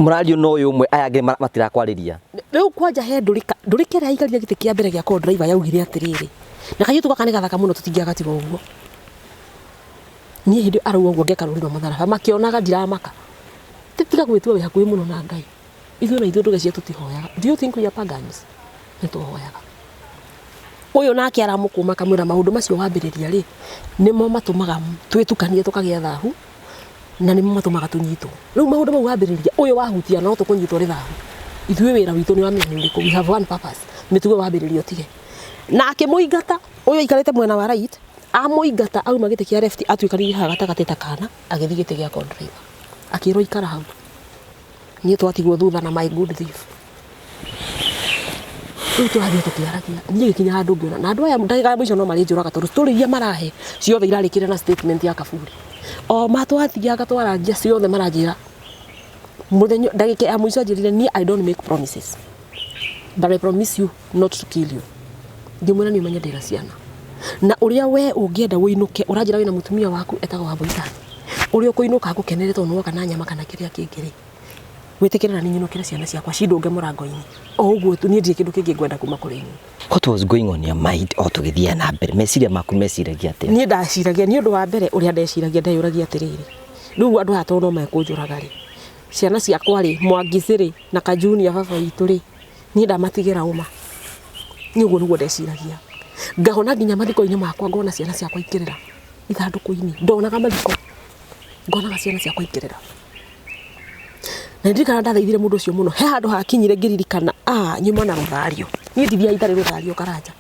Murario no uyu umwe aya ngi matira kwariria riu kwanja he ndurika ria igaria gite kia mbere gia co-driver yaugire atiriri na kayu tukakane gathaka muno tutingiagatiga uguo nie hindi arauga uguo ngeka ruriro matharaba makionaga ndiramaka titiga gwitua wi hakuhi muno na Ngai ithuĩ na ithuĩ ndugecia tutihoyaga do you think we are pagans nituhoyaga uyu nake aramukuma kamwira maundu macio wambiriria ri nimo matumaga twitukanie tukagia thahu na nimo matumaga tunyitwo riu maundu mau wambiriria uyu wahutia no tukunyitwo ri thahu ithuĩ wira witu ni wamenya uriku we have one purpose mitugo wambiriria tige na akimuingata uyu ikarite mwena wa right amuingata auma gite kia left atwikaririe ha gatagati ta kana agithii gite gia co-driver akiro ikara hau nie twatigwo thutha na my good thief tu hadi tukiaragia nie gikinya handu ngiona na andu aya ndagika mwico no mari njuraga tondu story iria marahe ciothe irarikire na statement ya Kaburi o matwathiaga twaragia ciothe maranjira muthenyo ndagika ya mwico njirire nie I don't make promises but I promise you not to kill you ngimwira ni manya ndira ciana na uria we ungienda winuke uranjira wina mutumia waku etagwo Wambũitani uria ukuinuka gukenerete tondu kana nyama kana kiria kingiri witikirira ni nyinukire ciana ciakwa cindunge murango-ini o uguo tu nie ndire kindu kingi ngwenda kuma kuri ni. What was going on in your mind o tugithia na mbere meciria maku meciragia atia nie ndaciragia ni undu wa mbere uria ndeciragia ndeyuragia atiriri riu andu aya no mekunjuraga ri ciana ciakwa ri Mwangici ri na Kajunia baba itu ri nie ndamatigira uma ni uguo niguo ndeciragia ngahona nginya mathiko-ini makwa ngona ciana ciakwa ikirira ithanduku-ini ndonaga mathiko ngonaga ciana ciakwa ikirira na ndikana ndathaithire mundu ucio muno he handu hakinyire ngiririkana nyuma na ruthario nie ndithia itare ruthario Karanja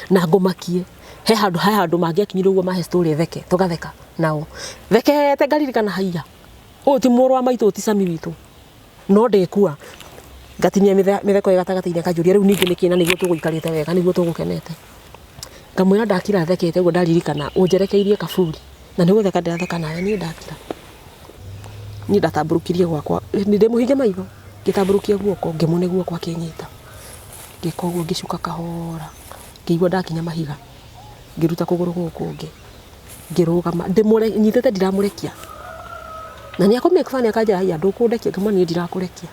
na ngomakie he handu mangiakinyire uguo mahe story theke tugatheka nao thekete ngaririkana haiya uyu ti muru wa maitu ti Sami witu no ndekua ngatinia mitheko gatagati-ini kanjuria riu ningi nikina niguo tuguikarite wega niguo tugukenete ngamwira ndakira thekete uguo ndaririkana unjerekeirie Kaburi na niguo theka ndatheka nawe nie ndakira ni ndatamburukirie gwakwa ni ndimuhinge maitho ngitamburukia guoko ngimune guoko akinyita ngika uguo ngicuka kahora ngigua ndakinya mahiga ngiruta kuguru guku ngi ngirugama ndimure nyitete ndiramurekia na ni akomeka fani akaja haya ndukundekia kama ni ndirakurekia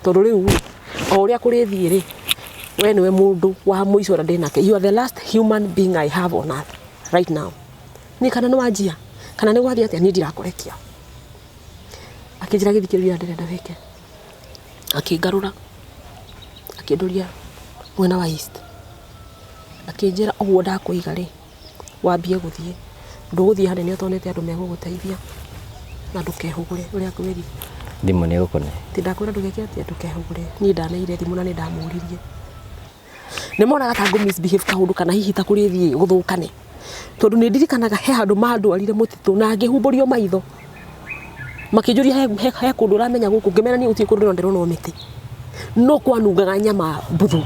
tondu riu o uria kurithie ri we niwe mundu wa muico ndinake you are the last human being I have on earth right now ni kana no wanjia kana ni gwathia atia ni ndirakurekia akijira githikiriria ndirenda wike akingarura akinduria mwena wa east akinjira uguo ndakuiga ri wambie guthie nduguthie hanene utonete andu meguguteithia na ndukehugure uria kwiri thimu ni gukone ti ndakwira ndugeke atia ndukehugure ni ndaneire thimu na ni ndamuririe ni monaga ta misbehave kaundu kana hihi ta kurithie guthukane tondu ni ndirikanaga he handu mandwarire mutitu na ngihumburio maitho makijuria he kundu ramenya guku ngimena ni uti kundu ndiro no miti no kwanungaga nyama mbuthu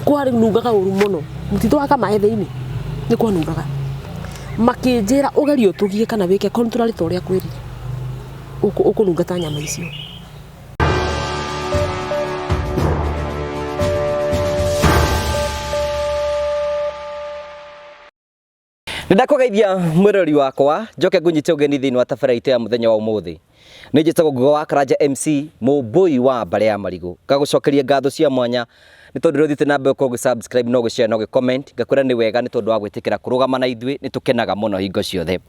kwari nungaga uru muno mutitu waka maethe-ini ni kwanungaga makinjira ugerio tugie kana wike contrary to uria kwirire ukunungata nyama icio Ndakugeithia mwirori wakwa njoke ngunyite ugeni thiini wa tabarĩra ya muthenya wa umuthi ni njitagwo Ngugi wa Karanja MC Mũmbũi wa Mbare ya Marigu ngagucokeria ngatho cia mwanya ni tondu ruthite na mbe ko subscribe no share no comment ngakwira ni wega ni tondu wa gwitikira kurugama na ithwi ni tukenaga muno hingo ciothe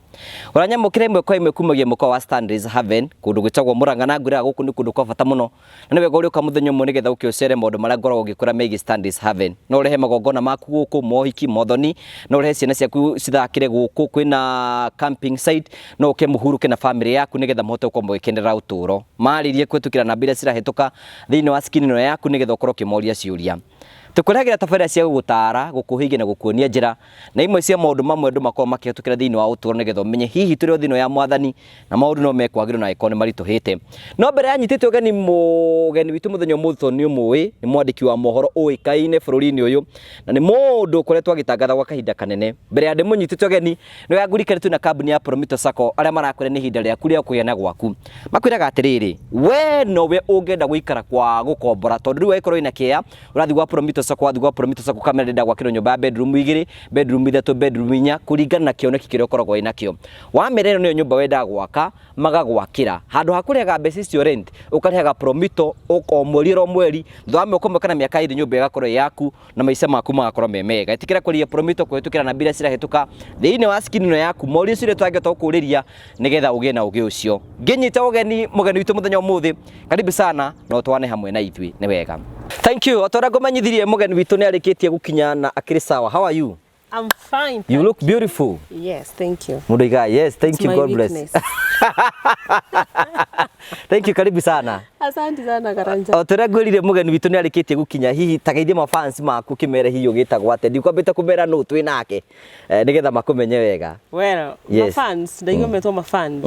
uranyamukire imwe kwa imwe kumagia muko wa Standards Haven kundu gwitagwo Murang'a na ngwira guku ni kundu kwa bata muno na ni wega uri ka muthenya umwe nigetha ukiocere maundu maria ngoragwo ngikura meigi Standards Haven no urehe magongona maku guku mohiki mothoni no urehe ciana ciaku cithakire guku kwina camping site no uke muhuruke na family yaku nigetha muhote ukombo ikenera uturo maririe kwetukira na bila cirahituka thiini wa skin no yaku nigetha ukorwo kimoria ciuria tukuragira tabarĩra cia gugutara gukuhigia na gukuonia njira na imwe cia maundu mamwe andu makoo makihetukira thiini wa uturo nigetha umenye hihi turi thino ya mwathani na maundu no mekwagirwo na ikone marituhite no mbere anyitite ugeni witu muthenya mutho ni umui ni mwandiki wa mohoro uikaine bururi-ini uyu na ni mundu ukoretwo agitangatha gwa kahinda kanene mbere ya ndimunyitite ugeni no yagurikare tu na kambuni ya Promito Sacco aria marakwire ni hinda riaku ria kuyana gwaku makwiraga atiriri we no we ungenda guikara kwa gukombora tondu riu wekorwo ina kia urathi gwa Promito promitos kwa thugwa promitos kwa kamera ndenda gwakira nyumba bedroom 2 bedroom 3 bedroom 4 kuringana na kioneki kiria ukoragwo inakio wa mere no nyumba wenda gwaka magagwakira handu hakurega mbeca cio rent ukarehaga promito o mweri thwame ukomwe kana miaka iri nyumba igakorwo yaku na maica maku magakorwo memega itikira kuria promito kwetukira na bila cirahituka thiini wa skin no yaku mori ucio twangeta ukuriria nigetha ugie na ugi ucio nginyita ugeni witu muthenya umuthi karibu sana no twane hamwe na ithui ni wega. Thank you. Otora ngomanyithirie mugeni witu ni arikitie gukinya na akiri sawa. How are you? I'm fine. You look beautiful. Yes, thank you. Mudiga, yes, thank It's you. my God weakness. bless. Thank you, karibu sana. Asante sana Karanja. Otora ngwirire mugeni witu ni arikitie gukinya hihi tagaithie ma fans maku kimere hiyo gitagwo ate ndikwambite kumera no twi nake nigetha makumenye wega. Well, yes. My fans, ndaigo metwo ma fans.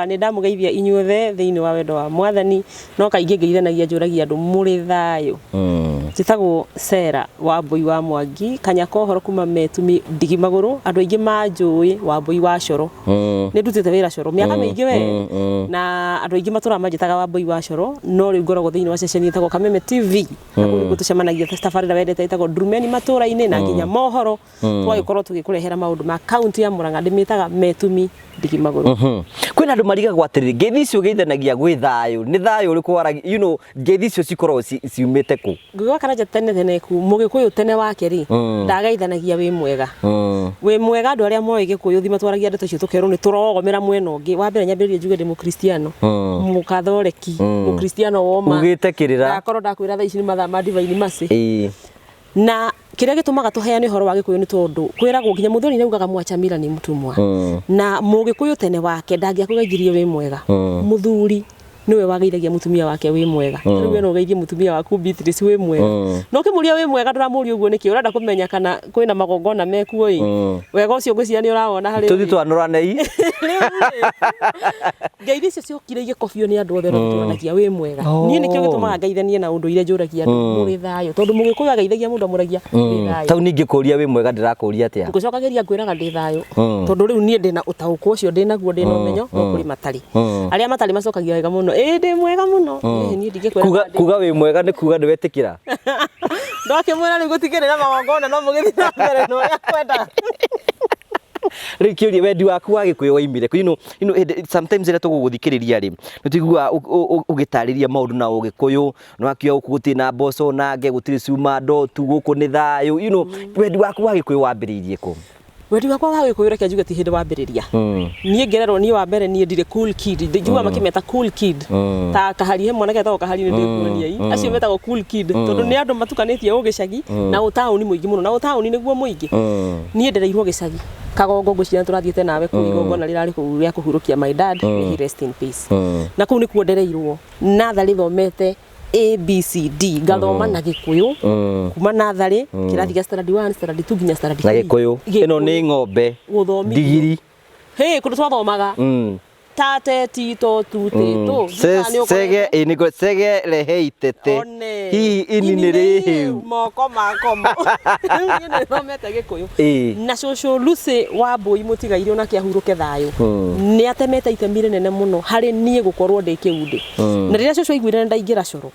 Ni ndamugeithia inyuothe thiini wa wendo wa Mwathani no kaingi ngeithanagia njuragia andu muri thayo. Njitagwo Sera Wambui wa Mwangi Kanyako horo kuma metumi Ndigimaguru andu aingi manjui Wambui wa Coro. Ni ndutite wira Coro miaka mingi we na andu aingi matura manjitaga Wambui wa Coro no riu ngoragwo thiini wa ceceni itagwo Kameme TV na kuni tucemanagia tabarĩra wendete itagwo Ndurumeni matũra-inĩ na nginya mohoro twagikorwo tugikurehera maundu ma county ya Murang'a ndimitaga metumi Ndigimaguru. Kwina andu marigagwo atiriri ngeithi icio geithanagia gwi thayo ni thayo uriku wara ngeithi icio cikorwo ciumite ku ngigwa Karanja tene ku Mugikuyu tene wake ri ndagaithanagia wi mwega wi mwega andu aria moe Gikuyu thima twaragia ndeto cio tukerwo ni turogomera mwena ungi wa mbere nyambiririe njuge ndi mukristiano mukathoreki mukristiano woma ugitekirira akorwo ndakwira thaa ici ni mathaa ma divine mercy na kiria gitumaga tuheane horo wa Gikuyu ni tondu kwiragwo nginya muthoni naugaga Mwachamila ni mtumwa na Mugikuyu tene wake ndangiakugaigirie wi mwega muthuri niwe wageithagia mutumia wake wi mwega riu we no geithie mutumia waku Beatrice wi mwega no kimuria wi mwega nduramuria uguo niki urenda kumenya kana kwina magongona mekuo wega ucio ngwiciria ni urawona hari tuthi twanura nei ngeithi icio ciokire igikobio ni andu othe no turanagia wi mwega nie nikio gitumaga ngeithanie na undu ile njuragia andu muri thayo tondu Mugikuyu ageithagia mundu amuragia wi thayo tau ningi kuria wi mwega ndirakuria atia ngucokageria ngwiraga ndi thayo tondu riu nie ndina utauko ucio ndinaguo ndina umenyo no kuri matari aria matari macokagia wega muno ndi mwega muno nie ndigikwerera kuga wi mwega ni kuga ndiwetikira ndakimwira ni gutigirira magongona no mugithi na mbere no ya kwenda rikiuria wendi waku wa Gikuyu waimire sometimes ira tuguguthikiriria ri nutigua ugitariria maundu na Ugikuyu no akio guti na mboco nange gutiri cuma ndotu guku ni thayo wendi waku wa Gikuyu wambiriirie ku wendi wakwa wa Gikuyu reke njuge ti hindi wambiriria nie ngererwo nie wa mbere nie ndire cool kid ndijua makimeta cool kid ta kahari he mwanake etagwo kahari ni ndikuonia acio metagwo cool kid tondu ni andu matukanitie ugicagi na utauni muingi muno na utauni niguo muingi nie ndereirwo gicagi kagongo ngwiciria turathiete nawe ku igongona rirari ku ria kuhurukia my dad he rest in peace na kuu ni kuo ndereirwo nathari thomete ABCD gathoma na Gikuyu kuma nathari kirathi gya standard 1 standard 2 nginya standard 3 na Gikuyu ino ni ng'ombe digiri hey kundu twathomaga tate tito tutito sege inigo sege leheitete hi ini ni rihiu moko makomo ni thomete Gikuyu na cucu Lucy Wambui mutigairio na kiahuruke thayo ni atemete itemire nene muno hari nie gukorwo ndi kiundi na riria cucu aiguire ndaingira Coro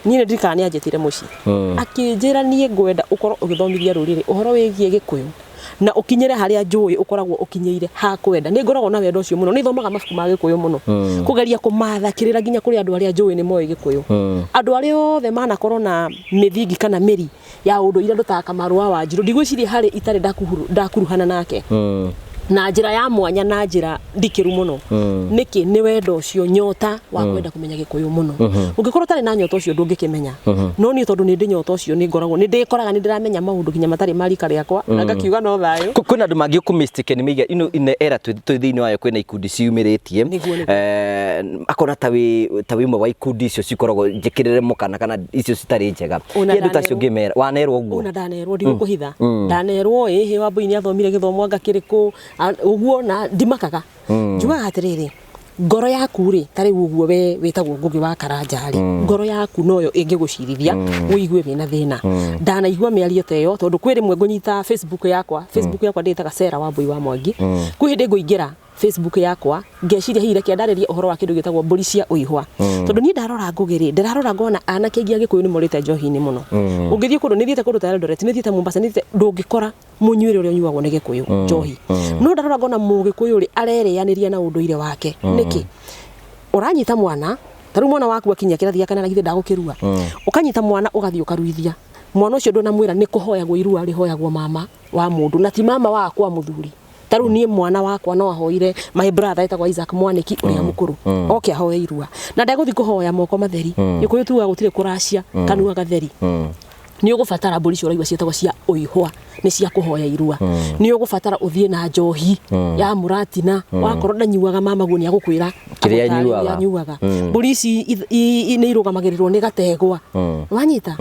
nie ndikani anjetire muci akinjira nie ngwenda ukorwo ugithomithia ruriri uhoro wigie Gikuyu na ukinyire haria njui ukoragwo ukinyeire ha kwenda ni ngoragwo na wendo ucio muno ni thomaga mabuku ma Gikuyu muno kugeria kumathakirira nginya kuri andu aria njui ni moe Gikuyu andu aria othe manakorwo na mithingi kana miri ya undu ira ndutaka marua wa Njiru ndigwiciria hari itari ndakuruhana nake na njira ya mwanya na njira ndikiru muno niki ni wendo ucio nyota wa kwenda kumenya Gikuyu muno ungikorwo tari na nyota ucio ndungikimenya no ni tondu ni ndi nyota ucio ni ngoragwo ni ndikoraga ni ndiramenya maundu nginya matari marika riakwa na ngakiuga no thayo kwina andu mangi ku mistake ni miga ine era thiini wayo kwina ikundi ciumiritie akona tawi mwe wa ikundi icio cikoragwo njikirire mukana kana icio citari njega yendu tacio ngimera wanerwo uguo una ndanerwo ndigukuhitha ndanerwo hi Wambui ni athomire githomo ngakiriku uguo na ndimakaga njugaga atiriri ngoro yaku ri tari uguo we witagwo Ngugi wa Karanja ri ngoro yaku noyo ingigucirithia uigue wina thina ndanaigua miario teyo tondu kwiri mwe ngunyita Facebook yakwa nditaga Sera Wambui wa Mwangi kwi hindi nguingira Facebook yakwa ngeciria hihi reke ndarĩrie ũhoro wa kĩndũ gĩtagwo mbũri cia ũihwa tondũ niĩ ndarora ngũgĩrĩ ndararora ngona anake aingĩ a Gĩkũyũ nĩ morĩte njohi-inĩ mũno ũngĩthiĩ kũndũ nĩ thiĩte kũndũ ta Eldoret nĩ thiĩte Mombasa nĩ thiĩte ndũngĩkora mũnyuĩre ũrĩa ũnyuagwo nĩ Gĩkũyũ njohi no ndarora ngona Mũgĩkũyũ rĩ arerĩanĩria na ũndũire wake nĩkĩ ũranyita mwana tarũ mwana waku akinya kĩrathi gĩa kana na githĩ ndagũkĩrua ũkanyita mwana ũgathiĩ ũkaruithia mwana ũcio ndũnamwĩra nĩ kũhoyagwo irua rĩhoyagwo mama wa mũndũ na ti mama wakwa mũthuri tarũ niĩ mwana wakwa no ahoire my brother etagwo Isaac Mwaniki ũrĩa mũkũrũ oke ahoye irua na ndagũthi kũhoya moko matheri Gĩkũyũ tuga gũtirĩ kũracia kanua gatheri nĩ ũgũbatara mbũri cio ũraigua ciĩtagwo cia ũihwa nĩ cia kũhoya irua nĩ ũgũbatara ũthiĩ na njohi ya mũratina wakorwo ndanyuaga mama guo nĩ agũkwĩra kĩrĩa nyuaga mbũri ici nĩ irũgamagĩrĩrwo nĩ gategwa wanyita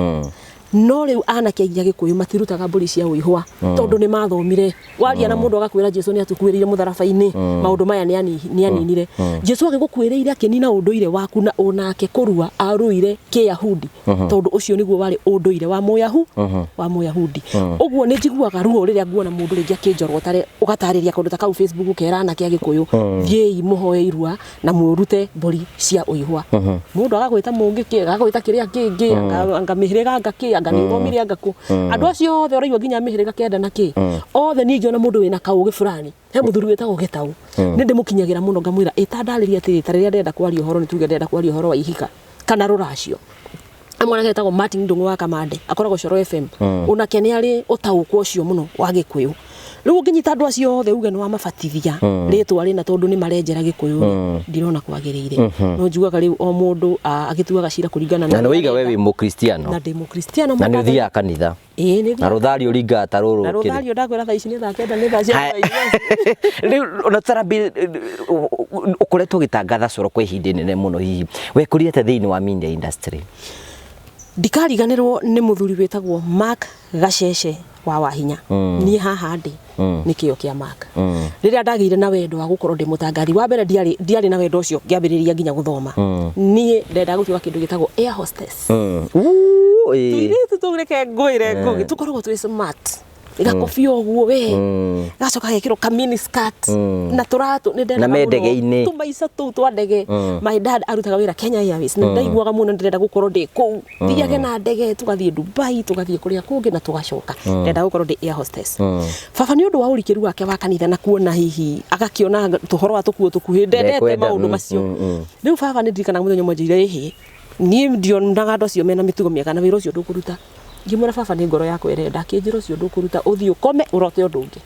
no rĩu anake aingĩ a Gĩkũyũ matirutaga mbũri cia ũihwa tondũ nĩ mathomire waria na mũndũ agakwĩra Jesũ nĩ atukuĩrĩire mũtharaba-inĩ maũndũ maya nĩ aninire Jesũ agĩgũkwĩrĩire akĩnina ũndũire waku na onake kũrua arũire kĩyahudi tondũ ũcio nĩguo warĩ ũndũire wa mũyahudi ũguo nĩ njiguaga ruo rĩrĩa nguona mũndũ rĩngĩ akĩnjorwo ũgatarĩria kũndũ ta kau Facebook ũkera anake a Gĩkũyũ thiĩi mũhoye irua na mũrute mbũri cia ũihwa mũndũ agagwĩta mũngĩ agagwĩta kĩrĩa kĩngĩ angamĩhĩrĩga ngakĩ nĩthomire angakũ andũ acio othe ũraigua nginya mĩhĩrĩga kenda na kĩ othe niĩ ngĩona mũndũ wĩna kaũgĩ fulani he mũthuri wĩtagwo Gĩtaũ nĩ ndĩmũkinyagĩra mũno ngamwĩra ĩtandarĩria atĩrĩ ta rĩrĩa ndenda kwaria ũhoro nĩ tuge ndenda kwaria ũhoro wa ihika kana rũracio mwanake wĩtagwo Martin Ndung'u wa Kamande akoragwo Coro FM onake nĩ arĩ ũtaũkwo ũcio mũno wa Gĩkũyũ rĩu ũngĩnyita andũ acio othe uge nĩ wamabatithia rĩtwa rĩna tondũ nĩ marenjera Gĩkũyũ ndirona kwagĩrĩire no njugaga rĩu o mũndũ agĩtuaga cira kũringana na nĩwiga we wĩ mũkristiano na ndĩ mũkristiano na nĩ ũthiaga kanitha na rũthario ringa ta rũrũ na rũthario ndakwĩra thaa ici nĩ thaa kenda nĩ thaa cia rĩu ona Tarabi ũkoretwo ũgĩtangatha Coro kwa ihinda inene mũno hihi wekũrĩte thĩinĩ wa media industry ndikariganĩrwo nĩ mũthuri wĩtagwo Mark Gacece wa Wahinya niĩ haha ndĩ nĩkĩo kĩa Mark rĩrĩa ndagĩire na wendo wa gũkorwo ndĩ mũtangathi wa mbere ndiarĩ na wendo ũcio ngĩambĩrĩria nginya gũthoma niĩ ndenda gũtuĩka kĩndũ gĩtagwo air hostess tũirĩtu tũreke ngwĩre ngũgĩ tũkoragwo twĩ smart gakobia ũguo we gacoka gekĩrwo ka mini skirt na tũratũ nĩ ndenda na ndege-inĩ tũmaica tũu twa ndege my dad arutaga wĩra Kenya Airways na ndaiguaga mũno ndĩrenda gũkorwo ndĩ kũu thiage na ndege tũgathiĩ Dubai tũgathiĩ kũrĩa kũngĩ na tũgacoka ndenda gũkorwo ndĩ air hostess baba nĩ ũndũ wa ũrikĩru wake wa kanitha na kuona hihi agakĩona tũhoro wa tũkuo tũkuhĩ ndendete maũndũ macio rĩu baba nĩ ndirikanaga mũthenya ũmwe njĩire hĩ niĩ ndionaga andũ acio mena mĩtugo mĩega na wĩra ũcio ndũkũruta ngĩmwĩra baba nĩ ngoro yakwa ĩrenda kĩnjĩra ũcio ndũkũruta ũthiĩ ũkome ũrote ũndũ ũngĩ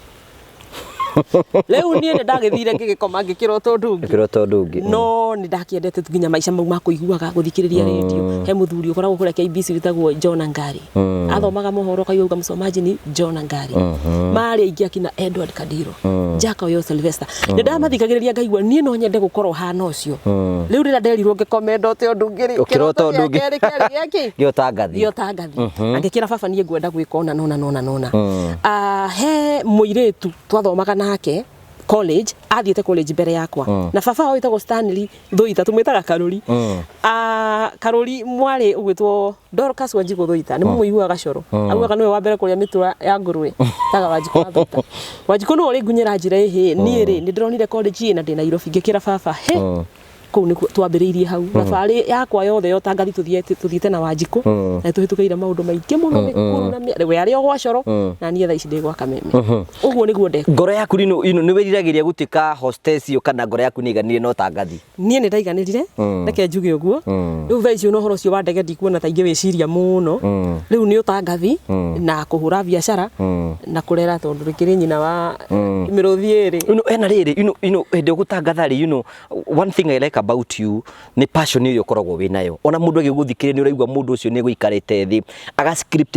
rĩu niĩ nĩ ndagĩthire ngĩgĩkoma ngĩkĩrota ũndũ ũngĩ no nĩ ndakĩendete nginya maica mau ma kũiguaga gũthikĩrĩria redio he mũthuri ũkoragwo kũrĩa KBC wĩtagwo John Ngari athomaga mohoro kaigua mũsomaji John Ngari marĩ aingĩ akina Edward Kadiro Jack Oyo Sylvester nĩ ndamathikagĩrĩria ngaigua niĩ no nyende gũkorwo hana ũcio rĩu rĩrĩa nderirwo ngĩkome ndote ũndũ ũngĩ ũkĩrota ũndũ ũngĩ gĩotangathi angĩkĩra baba niĩ ngwenda gwĩka ona he mũirĩtu twathomaga nake college athiĩte college mbere yakwa na baba wĩtagwo Stanley Thũita tũmwĩtaga Karũri Karũri mwarĩ ũgwĩtwo Dorcas Wanjikũ Thũita nĩ mũiguaga Coro augaga nĩwe wa mbere kũrĩa mĩtura ya ngũrwe taga Wanjikũ wa Thũita Wanjikũ nĩ ũrĩ ngunyĩra njĩra ĩhĩ niĩ rĩ nĩ ndĩronire college na ndĩ Nairobi ngĩkĩra baba kũu nĩ twambĩrĩirie hau thabarĩ yakwa yothe yotangathi tũthiĩte na Wanjikũ na tũhĩtũkĩire maũndũ maingĩ mũno mĩkũrũ na we arĩ o gwa Coro na niĩ thaa ici ndĩ gwa Kameme ũguo nĩguo ndeka ngoro yaku nĩ wĩriragĩria gũtuĩka hostess iyo kana ngoro yaku nĩ iganire no tangathi niĩ nĩ ndaiganĩrire reke njuge ũguo rĩu thaa ici ũhoro ũcio wa ndege ndikuona ta ingĩ wĩciria mũno rĩu nĩ ũtangathi na kũhũra biacara na kũrera tondũ rĩkĩrĩ nyina wa mĩrũthi ĩrĩ ena rĩrĩ hĩndĩ ũgũtangatha rĩ one thing I like about you ni passion ĩrĩa ũkoragwo wĩ nayo ona mũndũ agĩgũthikĩrĩria nĩ ũraigua mũndũ ũcio nĩ gũikarĩte thĩ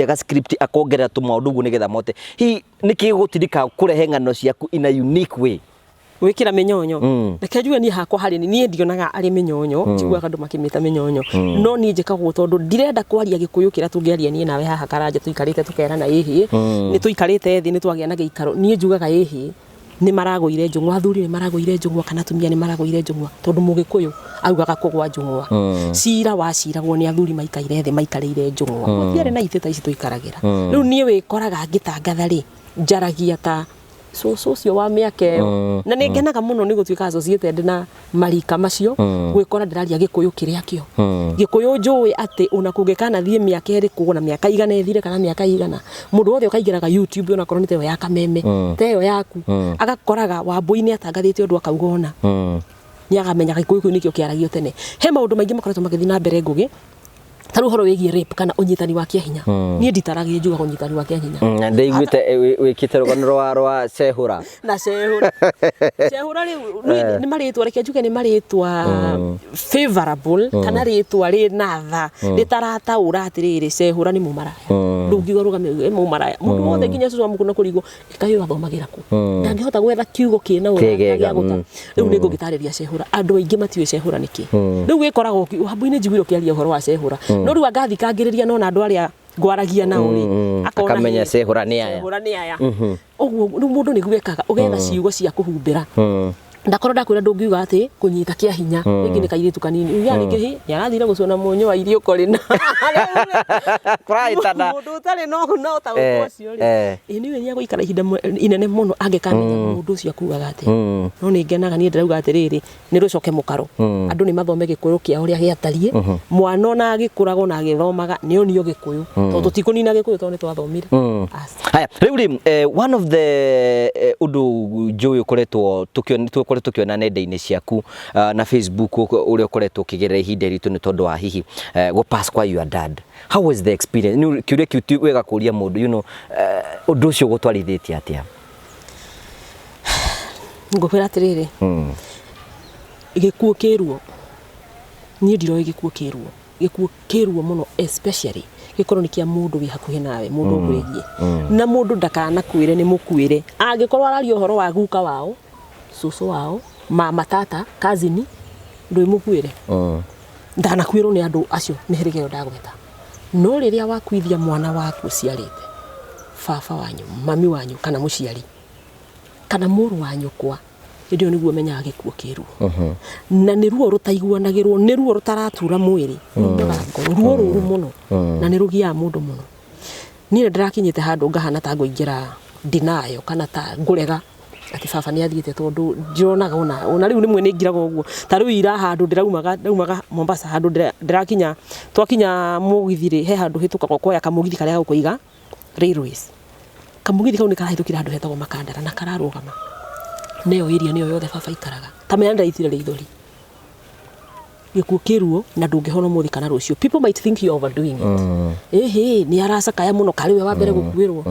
agascript akongerera tũmaũndũ ũguo nĩgetha mote hihi nĩkĩ gũtindĩka kũrehe ng'ano ciaku in a unique way wĩkĩra mĩnyonyo reke njuge niĩ hakwa harĩ niĩ ndionaga arĩ mĩnyonyo njiguaga andũ makĩmĩta mĩnyonyo no niĩ njĩkagwo tondũ ndirenda kwaria Gĩkũyũ kĩrĩa tũngĩaria niĩ nawe haha Karanja tũikarĩte tũkerana ĩhĩ nĩ tũikarĩte thĩ nĩ twagĩa na gĩikaro niĩ njugaga ĩhĩ nĩ maragũire njũng'wa athuri nĩ maragũire njũng'wa kana atumia nĩ maragũire njũng'wa tondũ Mũgĩkũyũ augaga kũgwa njũng'wa cira waciragwo nĩ athuri maikaire thĩ maikarĩire njũng'wa gũtiarĩ na itĩ ta ici tũikaragĩra rĩu niĩ wĩkoraga ngĩtangatha rĩ njaragia ta ucio wa miaka iyo na ningenaga muno ni gutuika associated na marika macio gwikora ndiraria gikuyu kiria kio gikuyu njui ati una kungekana thie miaka iriku na miaka igana ithire kana miaka igana mundu wothe ukaigiraga YouTube ona korwo ni teyo ya kameme teyo yaku agakoraga Wambui atangathite undu akaugona ni akamenya gikuyu nikio kiaragio tene he maundu maingi makoretwo magithii na mbere ngugi taru horo wigi rape kana unyitani wa kiahinya ni nditaragi njuga unyitani wa kiahinya na ndeiguite wikite rugano rwa Cehura na Cehura ni maritwa reke njuge ni maritwa favorable kana ritwa ri natha ritarata uratiriri Cehura ni mumaraya ndugigo rugame mumaraya mundu wothe nginya cucu amukuna kurigo ikayo athomagira ku ndangihota gwetha kiugo kina uragia guta riu ni ngugitariria Cehura andu aingi matiwe Cehura niki riu gikoragwo Wambui njiguiro kiaria uhoro wa Cehura no riu angathikangiriria nona andu aria ngwaragia nao ri akamenya Cehura ni aya uguo mundu ni gwekaga ugetha ciugo cia kuhumbira ndakorwo ndakwira ndungiuga ati kunyita kia hinya ingi ni kairitu kanini uya ringi yarathire gucona munyo wa irio korina kuraitana mundu utari no ta ucio ri niwe ni aguikara ihinda inene muno angekamenya mundu ucio akugaga ati no ni ngenaga ni ndirauga atiriri ni rucoke mukaro andu ni mathome gikuyu kia uria giatarie mwana ona agikurago na agithomaga ni onio gikuyu tondu tikunina gikuyu tondu twathomire haya riu ri one of the undu njui ukoretwo tukiona nenda-ini ciaku na Facebook uria ukoretwo ukigerera ihinda ritu ni tondu wa hihi go pass kwa your dad. How was the experience? Ni kiuria kiutu wega kuria mundu undu ucio gutwarithitie atia? Ngũkwĩra atiriri gikuũ kĩruo niĩ ndiroi gikuũ kĩruo muno especially gikorwo ni kia mundu wi hakuhi nawe mundu ngurigie na mundu ndakana kwire ni mukwire angikorwo arario horo wa guka wao susu wao mama tata cousin ndui mukwire ndanakwirwo ni andu acio ni hirige ndagweta no riria wakwithia mwana waku ciarite baba wanyu mami wanyu kana muciari kana muru wanyu kwa ndio niguo menyaga gikuũ kĩruo na ni ruo rutaiguanagirwo ni ruo rutaratura mwiri ruo ruru muno na ni rugia mundu muno ni ndirakinyite handu ngahana ta nguingira dinayo kana ta ngurega ati baba ni athiite tondu njonaga ona riu nimwe ni ngiraga uguo ta riu ira handu ndaumaga Mombasa handu ndirakinya twakinya mugithiri he handu hitukagwo koya kamugithi karia gukuiga railways kamugithi kau ni karahitukira handu hetagwo Makandara na kararugama neo area neo yothe baba ikaraga kamenya ndaitire rithori gikuũ kĩruo na ndungihona muthi kana rucio. People might think you overdoing it ni aracakaya muno kari we wa mbere gukuirwo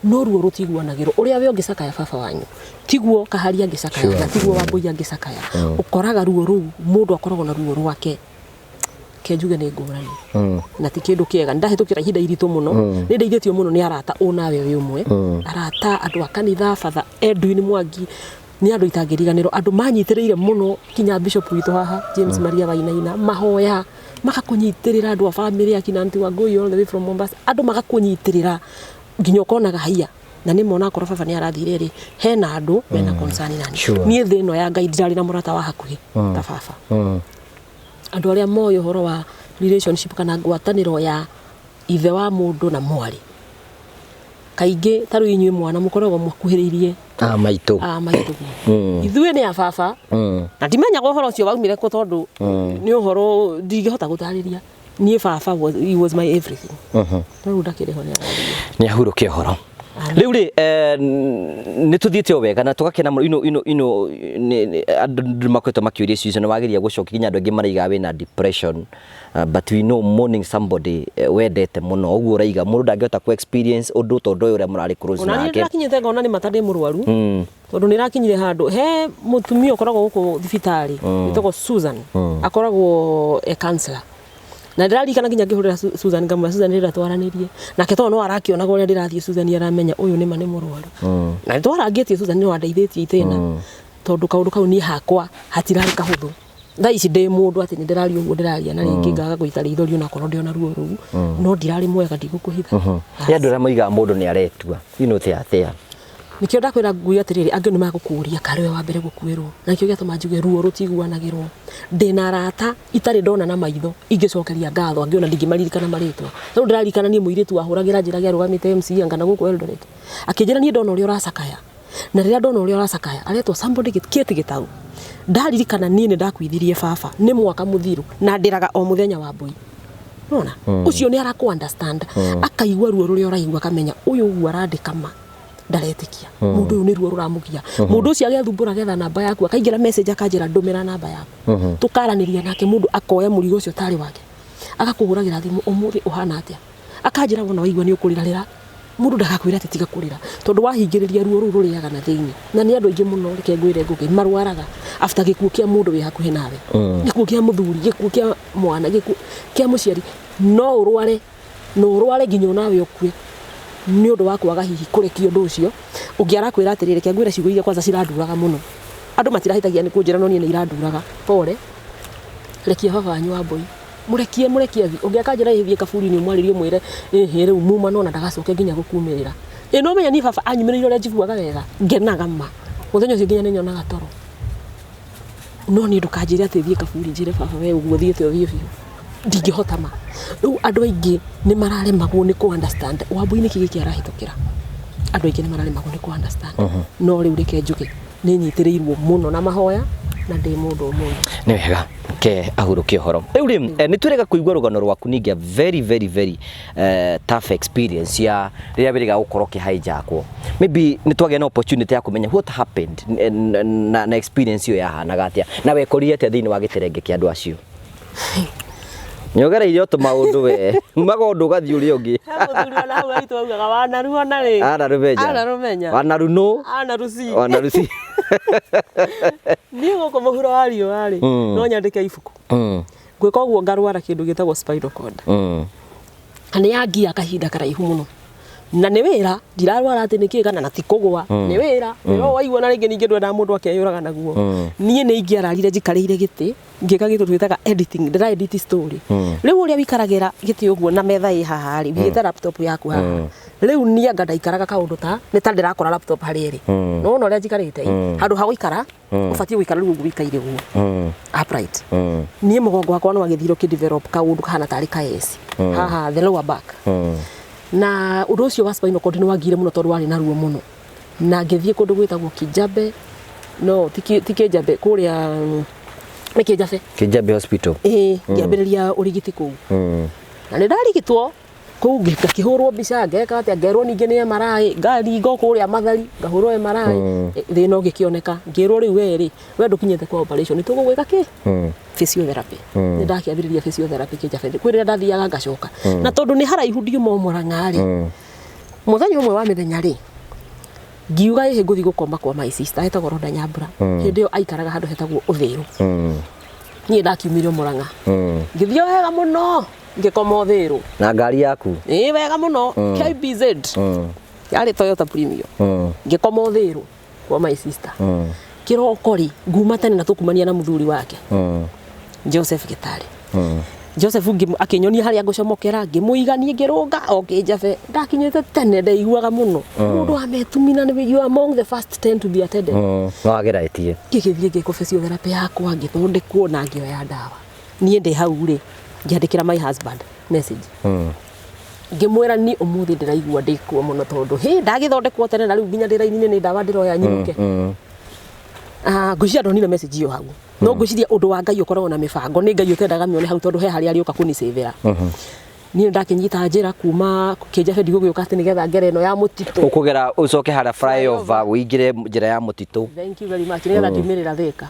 no ruo rutiguanagirwo uria we ungisakaya baba wanyu tiguo kaharia ngisakaya na tiguo Wambui angisakaya ukoraga ruo ruu mundu akoragwo na ruo rwake kenjuge ni ngurani na ti kindu kiega ndahitukira ihinda iritu muno ni ndeithitio muno ni arata unawe wi umwe arata andu akanitha father Edwin Mwangi ni andu itangiriganiro andu manyitiriire muno kinya bishop witu haha James Maria Wainaina mahoya makakunyitirira andu a family akina anti Wangui all the way from Mombasa andu magakunyitirira nginya ukonaga haiya na ni mona akora baba ni arathire ri hena andu mena concern nani ni thino ya Ngai ndirari na murata wa hakuhi ta baba andu aria moyo horo wa relationship kana ngwataniro ya ithe wa mundu na mwari kaingi taru inywe mwana mukoragwo mukuhiririe maitu ithuĩ ni a baba na ndimenya uhoro ucio waumire ku tondu ni uhoro ndingihota gutariria ni baba he was my everything no ndakire ho ni ahuruke uhoro riu ri ni tuthiite wega na tugakena andu makwetwo makiuria ciucio na wageria gucokia kinya andu angi maraiga we na depression but we know mourning somebody wendete muno uguo raiga mundu ndangihota ku experience undu tondu uria murari close nake ona ndirakinyite ngona ni matande murwaru tondu nirakinyire handu he mutumia ukoragwo guku thibitari witagwo Susan akoragwo counselor na ndirarikana nginya ngihurira Susan ngamwa Susan ndiratwaranirie nake tondu no arakiona gore ndirathie Susan aramenya uyu ni mane murwaru na ndwarangetie Susan ni wandeithitie itena tondu kaundu kau ni hakwa hatirari kahuthu tha ici ndi mundu ati ndirari uguo ndiraria na ringi ngaga guita ithori ona korwo ndiona ruo ruu no ndirari mwega ndigukuhitha ya andu aria moiga mundu ni aretua they are there nikio ndakwira ngui atiriri angi ni magukuria kari we wa mbere gukuirwo na nikio giatuma njuge ruo rutiguanagirwo ndina arata itari ndona na maitho ingicokeria ngatho angiona ndingimaririkana maritwa no ndirarikana ni muiritu wahuragira njira gia rugamite MC angana guku Eldoret akijira ni ndona uria uracakaya na rĩrĩa ndona ũrĩa ũracakaya aretwo somebody kĩti gĩtau ndaririkana niĩ nĩ ndakuithirie baba nĩ mwaka mũthiru na ndĩraga o mũthenya wa mbui nona ucio nĩ araku understand akaigua ruo rũrĩa ũraigua akamenya ũyũ ũguo arandĩka ma ndaretikia mũndũ ũyũ nĩ ruo rũramugia mũndũ ũcio agĩathumbũra getha namba yaku akaingĩra message akanjĩra ndũmĩra namba yaku tukaranĩria nake mũndũ akoya mũrigo ũcio tari wake agakũhũragĩra thimũ ũmũthĩ ũhana atĩa akanjĩra wona waigua nĩ ũkũrĩra mũndũ ndagakwĩra atĩ tiga kũrĩra tondũ wahingĩrĩria ruo rũu rũrĩaga na thĩinĩ na nĩ andũ aingĩ mũno reke ngwĩre ngũgĩ marwaraga after gĩkuũ kĩa mũndũ wĩ hakuhĩ nawe gĩkuũ kĩa mũthuri gĩkuũ kĩa mwana gĩkuũ kĩa mũciari no ũrware nginya nawe ũkue nĩ ũndũ wa kwaga hihi kũrekia ũndũ ũcio ũngĩ arakwĩra atĩrĩrĩ reke ngwĩre ciugo iria kwanza ciranduraga mũno andũ matirahĩtagia nĩ kũnjĩra no niĩ nĩ iranduraga pore rekia baba wanyu wa mbũi murekie thi ũngĩ akanjĩra ĩthie kaburi-inĩ mwarĩrie mwĩre rĩu muma no na ndagacoke nginya gũkumĩrĩra no menya ni baba anyumĩrĩire ũrĩa njiguaga wega ngenaga ma mũthenya ũcio nginya nĩ nyonaga toro no nĩ ndũkanjĩre atĩ thiĩ kaburi njĩre baba we ũguo thiĩte ũthiĩ biũ ndingĩhota ma rĩu andũ aingĩ nĩ mararemagwo nĩ ku understand Wambui nĩ kĩgĩ kĩarahĩtũkĩra andũ aingĩ nĩ mararemagwo nĩ ku understand no rĩu reke njuge nĩ nyitĩrĩirwo mũno na mahoya na ndĩ mũndũ ũmwe nĩ wega ke ahurũkie ũhoro rĩu nĩ twĩrĩga kũigua rũgano rwaku ningĩ very tough experience ya rĩrĩa wĩrĩga gũkorwo kĩhijackwo maybe nĩ twagĩa na opportunity ya kũmenya what happened na experience ĩyo yahanaga atĩa na wekorire atĩa thĩinĩ wa gĩterenge kĩa andũ acio nyogereire tũmaũndũ we umaga ũndũ ũgathiĩ ũrĩa ũngĩ mũthuri ona hau aitũ augaga wanaru ona rĩ anarumenya wanaru no wanaruci niĩ gũkũ mũhuro wa riũa rĩ no nyandĩke ibuku ngwĩka ũguo ngarwara kĩndũ gĩtagwo spinal cord nĩ yangia kahinda karaihu mũno na nĩ wĩra ndirarwara atĩ nĩkĩ kana na ti kũgwa nĩ wĩra no waigua na rĩngĩ ningĩ ndwenda mũndũ akeyũraga naguo niĩ nĩ ingĩararire njikarĩire gĩtĩ ngĩka gĩtũ twĩtaga editing ndĩra edit story rĩu ũrĩa wikaragĩra gĩtĩ ũguo na metha ĩ haha rĩ wĩte laptop yaku haha rĩu niĩ anga ndaikaraga kaũndũ ta nĩ ta ndĩrakora laptop harĩa ĩrĩ no ũrĩa njikarĩte handũ ha gũikara ũbatiĩ gũikara rĩu wĩkaire ũguo upright niĩ mũgongo wakwa no agĩthirwo kĩ-develop kaũndũ kahana tarĩ kaesi haha the lower back na ũndũ ũcio wa spinal cord nĩ wangire mũno tondũ warĩ na ruo mũno na ngĩthiĩ kũndũ gwĩtagwo Kijabe no ti Kijabe kũrĩa nĩ Kijabe hospital ngĩambĩrĩria ũrigiti kũu na nĩ ndarigitwo kũu ngĩkĩhũrwo mbica ngeka atĩa ngerwo ningĩ nĩ MRI ngaringo kũrĩa Mathari ngahũrwo MRI thĩna ũgĩkĩoneka ngĩrwo rĩu we ndũkinyĩte kwa operation tũgũgwĩka kĩ physiotherapy nĩ ndakĩambĩrĩria physiotherapy Kijabe kwĩrĩra ndathiaga ngacoka na tondũ nĩ haraihu ndiuma Mũrang'a rĩ mũthenya ũmwe wa mĩthenya rĩ ngiuga ĩhĩ ngũthiĩ gũkoma kwa my sister hetagwo Rhoda Nyambura hĩndĩ ĩyo aikaraga handũ hetagwo Ũthĩĩro niĩ ndakiumire Mũrang'a ngĩthiĩ wega mũno ngĩkoma Ũthĩĩro na ngari yaku wega mũno KBZ yarĩ Toyota Premium ngĩkoma Ũthĩĩro kwa my sister kĩroko rĩ nguma tene na tũkumania na mũthuri wake Joseph Gĩtarĩ Joseph akĩnyonia harĩa ngũcomokera ngĩmũiganie ngĩrũnga Kijabe ndakinyĩte tene ndaiguaga mũno mũndũ ametumina nĩ you among the first 10 to be attended no ageraĩtie ngĩgĩthiĩ ngĩko physiotherapy yakwa ngĩthondekwo na ngĩoya ndawa niĩ ndĩ hau rĩ ngĩandĩkĩra my husband message ngĩmwĩra ni ũmũthĩ ndĩraigua ndĩkuo mũno tondũ ndagĩthondekwo tene na rĩu nginya ndĩrainine nĩ ndawa ndĩroya nyuke ngwĩciria ndonire message iyo hau no ngwĩciria ũndũ wa Ngai ũkoragwo na mĩbango nĩ Ngai ũtendaga mĩone hau tondũ he harĩa arĩũka kũnicĩvĩra niĩ ndakĩnyita njĩra kuma Kijabe ndigũgĩũka atĩ nĩgetha ngere ĩno ya mũtitũ ũkũgera ũcoke harĩa flyover ũingĩre njĩra ya mũtitũ thank you very much nĩgetha ndiumĩrĩra Thĩka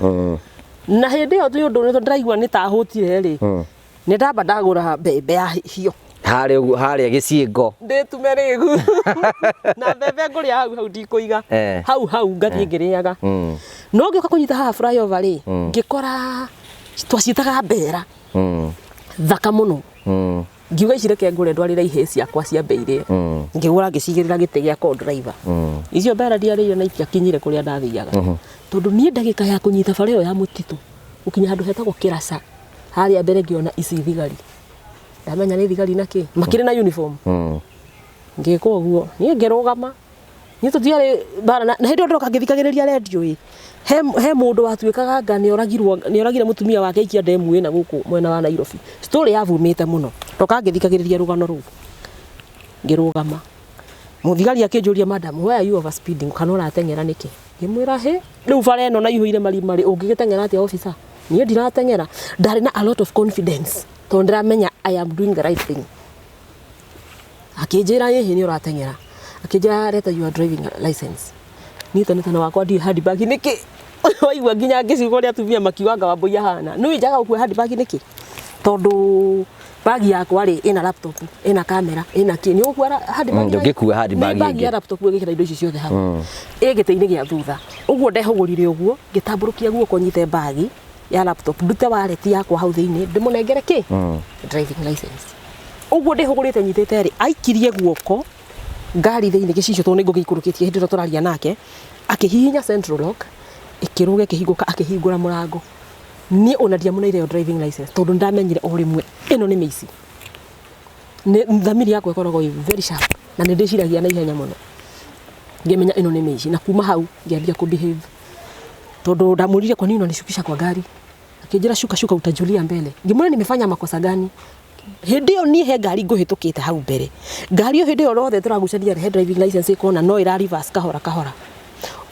na hĩndĩ ĩyo tũ ũndũ nĩ ndĩraigua nĩ tahũtire rĩ nĩ ndamba ndagũra mbembe ya hiũ harĩa gĩciĩngo ndĩtume rĩgu na mbembe ngũrĩa hau ndikũiga hau ngathiĩ ngĩrĩaga no ngĩũka kũnyita haha flyover rĩ ngĩkora twaciĩtaga mbera thaka mũno ngiuga ici reke ngũre ndwarĩre ihĩ ciakwa ciambĩire ngĩgũra ngĩcigĩrĩra gĩtĩ gĩa driver icio mbera ndiarĩire na itiakinyire kũrĩa ndathiaga tondũ niĩ ndagĩka ya kũnyita bara ĩyo ya mũtitũ ũkinya handũ hetagwo Kĩraca harĩa mbere ngĩona ici thigari ndamenya nĩ thigari na kĩ makĩrĩ na uniform ngĩka ũguo niĩ ngĩrũgama niĩ tũtiarĩ bara na hĩndĩ ĩyo ndoka ngĩthikagĩrĩria redio he mũndũ watuĩkaga anga nĩoragire mũtumia wake ikia ndemu ĩna gũkũ mwena wa Nairobi story yavumĩte mũno ndoka ngĩthikagĩrĩria rũgano rũu ngĩrũgama Muthigari akinjuria madam, why are you over speeding? Kana uratengera niki? Ngimwira he, riu bara eno na ihuire mari ungigitengera atia officer? Nie ndiratengera, ndari na a lot of confidence. To ndiramenya I am doing the right thing. Akinjira hihi ni uratengera. Akinjira leta your driving license. Ni tana wakwa ndi handbag niki? Waigua nginya ngicigo ria atumia makiwanga Wambui ahana. Nui njaga gukua handbag niki? Tondu bagi yakwa ri ina laptop, ina camera, ina kini ukua handbag. Ndungikua handbag ingi. Bagi ya laptop igikira indo ici ciothe hau. Igiteini gia thutha. Uguo ndehugurire uguo, ngitamburukia guoko nyite bagi ya laptop, ndute wallet yakwa hau thiini, ndimunengere ki? Driving license. Uguo ndihugurite nyitete ri, aikirie guoko ngari thiini gicicio to ningo giikurukitie hindi ro turaria nake, akihihinya central lock, ikiruga kihinguka, akihingura murango. Ni ona ndiamuneire driving license tondu ndamenyire o rimwe ino ni mici. Ni thamiri yakwa ikoragwo very sharp na ni ndiciragia na ihenya muno. Ngimenya ino ni mici na kuma hau ngiambia ku behave. Tondu ndamurire kwa nini unanishukisha kwa gari? Akijira shuka utajulia mbele. Ngimwona nimefanya makosa gani? Hindi yo ni he gari nguhitukite hau mbere. Gari yo hindi yo rothe turagucaria he driving license ikona no ira reverse kahora.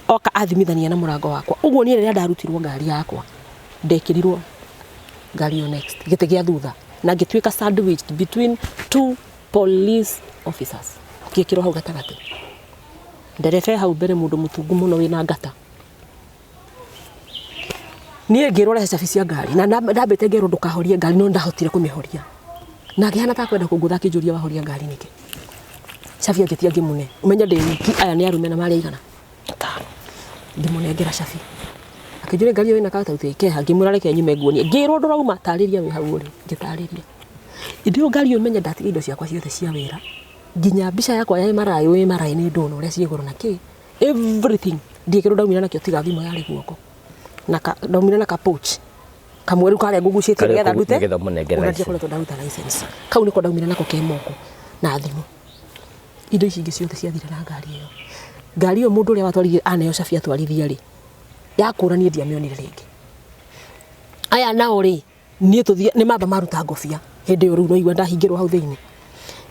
Oka athimithania na murango wakwa. Uguo ni riria ndarutirwo gari yakwa. Ndekirirwo gari yo next gite gia thutha na ngituika sandwiched between two police officers. Ukikirwo hau gatagati. Nderebe hau mbere mundu mutungu muno wina ngata. Nie ngirora cabi cia ngari na ndambite ngero ndukahorie ngari no ndahotire kumihoria. Na ngihana ta kwenda kungutha kijuria wahoria ngari niki. Cabi ngitia ngimune. Umenya ndi wiki aya ni arume na mari igana. Ndimunengera cabi. Akijure ngari yo ina kata utikeha ngimura reke nyume nguonie. Ngirwo ndurauma tariria wi hau uri. Ngitariria. Indio ngari yo menya ndatiga indo ciakwa ciothe cia wira. Nginya mbica yakwa ya MRI ni ndona uria ciiguru na ki. Everything. Ndikiro ndaumira nakio tiga thimo yari guoko. Na ndaumira na ka pouch. Kamweru kale ngugucitie getha ndute. Unatia kule to ndaruta license. Kau niko ndaumira nako ke moko na thimu. Indo ici ingi ciothe ciathire na ngari iyo. Ngari yo mundu uria watwarithia anayo cabi atwarithia ri. Yakuranie ndiamionire ringi. Aya nao ri nie tuthie ni mamba maruta ngofia. Hindi yo ru no igwa ndahingirwo hau thiini.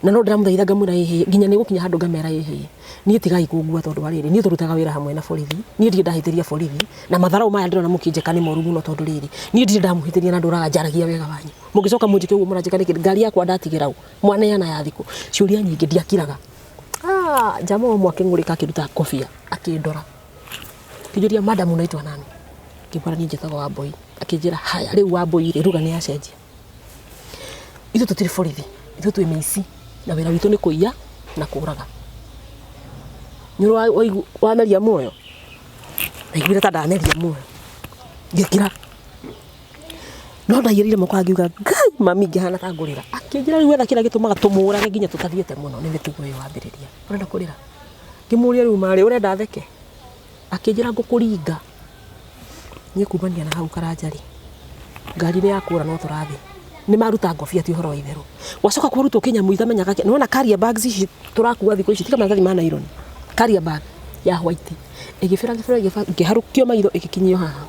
Na no ndiramuthaitha ngamura hihi nginya ni gukinya handu ngamera hihi. Nie tigai kungua tondu wa riri nie turutaga wira hamwe na borithi. Nie ndi ndahitiria borithi na matharau maya ndirona mukinjeka ni moru muno tondu riri. Nie ndi ndamuhitiria na nduraga njaragia wega wanyu. Mugicoka munjike uguo muranjika niki ngari yakwa ndatigira u. Mwana yana ya thiku. Ciuria nyingi ndiakiraga. Jamo mwake ngurika akiruta kofia akindora. Kijuria madam unaitwa nani? Kibara ni njetaga Wambui. Akijira haya riu Wambui ri ruga ni acenjia. Ithu tutiri borithi. Ithu twi mici na wira witu ni kuiya na kuraga. Nyuro wa meria muoyo. Aigwira ta ndameria muoyo. Ngikira. No ndayirire moko angiuga ngai mami ngihana ta ngurira. Akijira riu wetha kira gitumaga tumurage nginya tutathiete muno ni mitugo yo wambiriria. Urenda kurira. Ngimuria riu mari urenda theke. Akijira ngukuringa. Ni kumania na hau karanjari. Ngari ni yakura no turathi. Ni maruta ngofia ti horo itheru. Wacoka kurutwo kinyamu ithamenyaga nona carrier bags ici turakuwa thiko ici tika maratathi ma nylon. Carrier bag ya white. Igifira ngiharukio maitho igikinyio haha.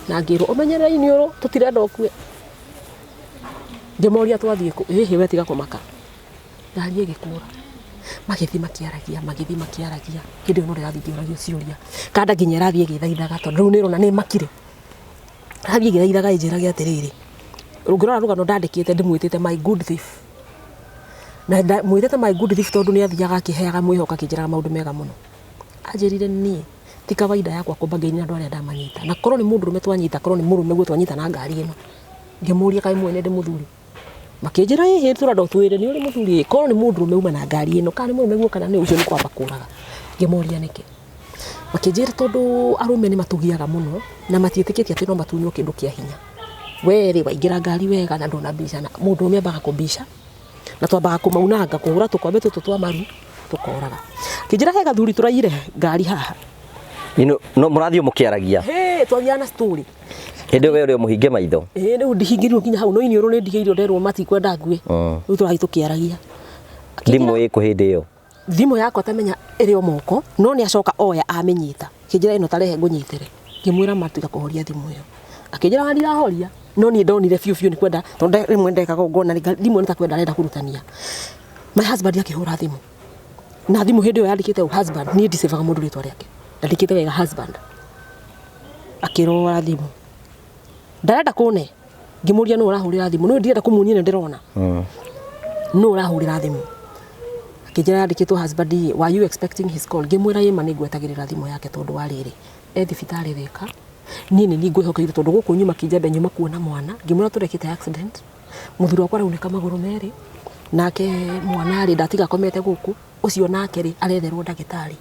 Na ngiro umenyerera inioro tutirenda okue. Ngemoria twathie ku hihi wetiga kumaka. Ngari igikura. Magithi makiaragia. Kindi no rirathi ngiuragio ciuria. Kada nginya rathi igithaithaga tondu riu nirona ni makire. Rathi igithaithaga injirage atiriri. Rugirora rugano ndandikite ndimwitite my good thief. Na mwitite my good thief tondu ni athiaga akiheaga mwihoka kinjiraga maundu mega muno. Ajirire ni ti kawaida yakwa kumbangeini andu aria ndamanyita. Na korwo ni mundurume twanyita, korwo ni murume gwe twanyita na ngari ino. Ngemuria kai mwene ndi muthuri. Makinjira hihi turanda twire ni uri muthuri. Korwo ni mundurume uma na ngari ino, kana murume gwe kana ni ucio ni kwamba kuraga. Ngemuria niki. Makinjira tondu arume ni matugiaga muno na matietikitie ati no matunywo kindu kia hinya. Were waingira ngari wega na ndona mbica na mundu umwe ambaga kumbisha na twambaga kumaunanga kuhura tukombe tutu twa maru tukoraga. Kinjira he gathuri turaire ngari haha. Ino no murathio mukiaragia. Twathiana story. Hindi we uri muhinge maitho. Riu ndihingirio kinya hau no ini uru ni ndigirio nderwo mati kwenda ngue. Riu turathi tukiaragia. Thimu iku hindi iyo. Thimu yakwa tamenya iri o moko no ni acoka oya amenyita. Kinjira ino tarehe ngunyitire. Ngimwira matiga kuhoria thimu iyo. Akijira ngani rahoria no ni ndonire fiu ni kwenda tondu rimwe ndekaga ngona thimu ni ta kwenda renda kurutania. My husband akihura thimu. na thimu hindi yo yandikite husband ni ndisevaga mundu ritwa riake ndandikite wega husband akirora thimu ndarenda kune ngimuria no urahurira thimu no ndirenda kumunyia ne ndirona no urahurira thimu akijira yandikitwo husband were you expecting his call ngimwira yema ni ngwetagirira thimu yake tondu wariri thibitari thika nini ni ngwihokeire tondu guku nyuma kijambe nyuma kuona mwana ngimwira turekite accident muthuri wakwa rauneka maguru meri nake mwana ri ndatiga komete guku ucio nake ri aretherwo ndagitari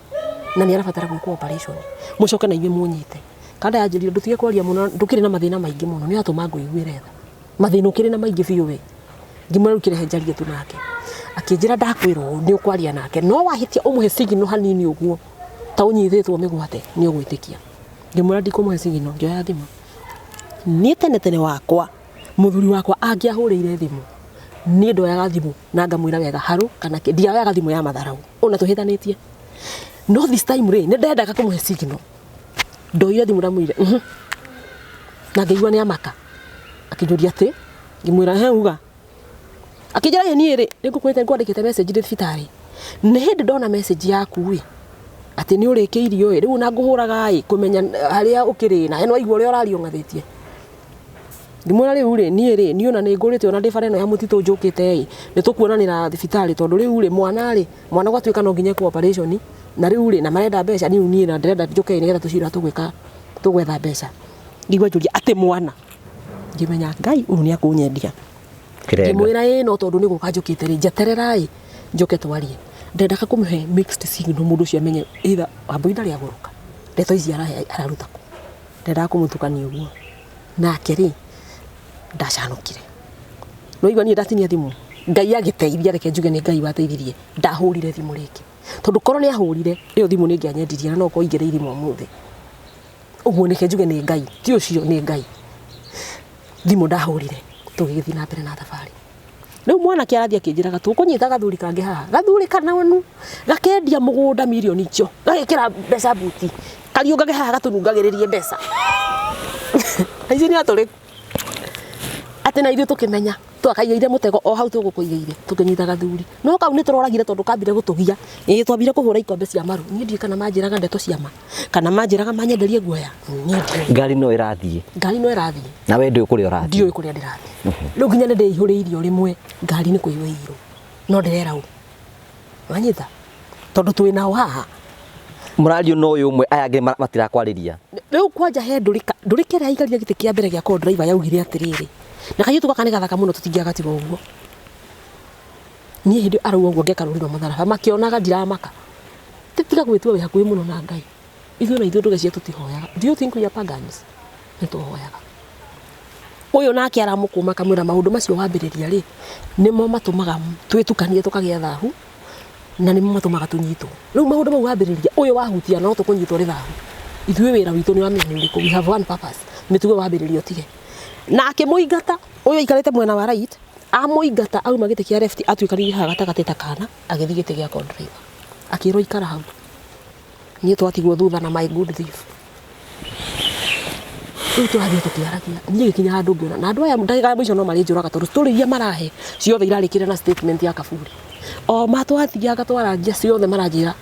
na ni arabatara gwikwo operation mucoke na inywe munyite kada yanjirire ndutige kwaria muno ndukire na mathina maingi muno ni atuma ngwiguire tha mathina ukire na maingi biu we ngimwira ukire henjarie tu nake akinjira ndakwirwo ni ukwaria nake no wahitia umuhe signal hanini uguo ta unyithitwo migwate ni ugwitikia ngimwira ndikumuhe signal ngioya thimu ni tene wakwa muthuri wakwa angiahurire thimu ni ndoyaga thimu na ngamwira wega haru kana ndiayaga thimu ya matharau ona tuhithanitie no this time ri ni ndendaga kumuhe signal ndoire thimu ndamwire na ngeigua ni amaka akinjuria ati ngimwira he uga akijira ye ni ri nigukwete ngwandikite message thibitari ni hindi ndona message yaku wi ati ni urikiirio ri riu na nguhuraga kumenya haria ukiri na eno igua uri orario ngathitie ngimwira riu ri ni ona ni ngurite ona ndibara eno ya mutitu njukite ni tukuonanira thibitari tondu riu ri mwana gwatuika no nginye ku operation na riu ri na marenda mbeca ni na ndirenda njuke ni getha tucira tugwetha mbeca ngigwa njuria ati mwana ngimenya ngai uyu ni akunyendia ngimwira no tondu ni guka njukite ri njeterera njuke twarie ndenda kumuhe mixed signal mundu cio amenye either wambui ndari aguruka ndeto ici araruta ku ndenda kumutukania uguo nake ri ndacanukire no igwa ni ndatinia thimu ngai agiteithia reke njuge ni ngai wateithirie ndahurire thimu riki tondu korwo ni ahurire iyo thimu ni ngianyendirie na no ko ingereiri mo muthi uguo nike njuge ni ngai ti ucio ni ngai thimu ndahurire tugigithii na mbere na thabari riu mwana kiarathia kinjiraga tukunyita gathuri kange haha gathuri kananu gakendia mugunda milioni icio gagikira mbeca buti kariungage haha gatunungagiririe mbeca aici ni aturi ati na ithu tukimenya twakaiire mutego o hau tugukuigeire tukinyita gathuri no kau ni turoragire tondu kambire gutugia twambire kuhura ikombe cia maru ni ndie kana manjiraga ndeto cia ma kana manjiraga manyenderie guoya ngari no irathie na we ndio kuri urathie ndio kuri ndirathie riu nginya ndi ihuriirio rimwe ngari ni kuiweiro no ndirera u wanyita tondu twi nao haha murario no uyu umwe aya angi matira kwariria riu kwanja he ndurikira igaria gite kia mbere gia ko driver yaugire atiriri na kayu tukakane gathaka muno tutingiaga tiga uguo ni hindi aru uguo ngekaruriro matharaba makionaga ndiramaka titiga gwitua we hakuhi muno na ngai ithu na ithu ndugecia tutihoyaga do you think we are pagans ni tuhoyaga uyu nake aramukuma kamwira maundu macio wambiriria ri nimo matumaga twitukanie tukagia thahu na nimo matumaga tunyitwo riu maundu mau wambiriria uyu wahutia no tukunyitwo ri thahu ithuĩ wĩra witũ nĩ wamenya ũrĩkũ we have one purpose mĩtugo wambĩrĩrio tige na akĩmũingata ũyũ aikarĩte mwena wa right amũingata auma gĩtĩ kĩa left atuĩkanĩrie haha gatagatĩ ta kana agĩthiĩ gĩtĩ gĩa co-driver akĩrwo ikara hau niĩ twatigwo thutha na my good thief rĩu tũrathiĩ tũkĩaragia niĩ gĩkinya handũ ngĩona na andũ aya ndagĩka ya mũico no marĩnjũraga tondũ story iria marahe ciothe irarĩkĩre na statement ya Kaburi o matwathiaga twarangia ciothe maranjĩra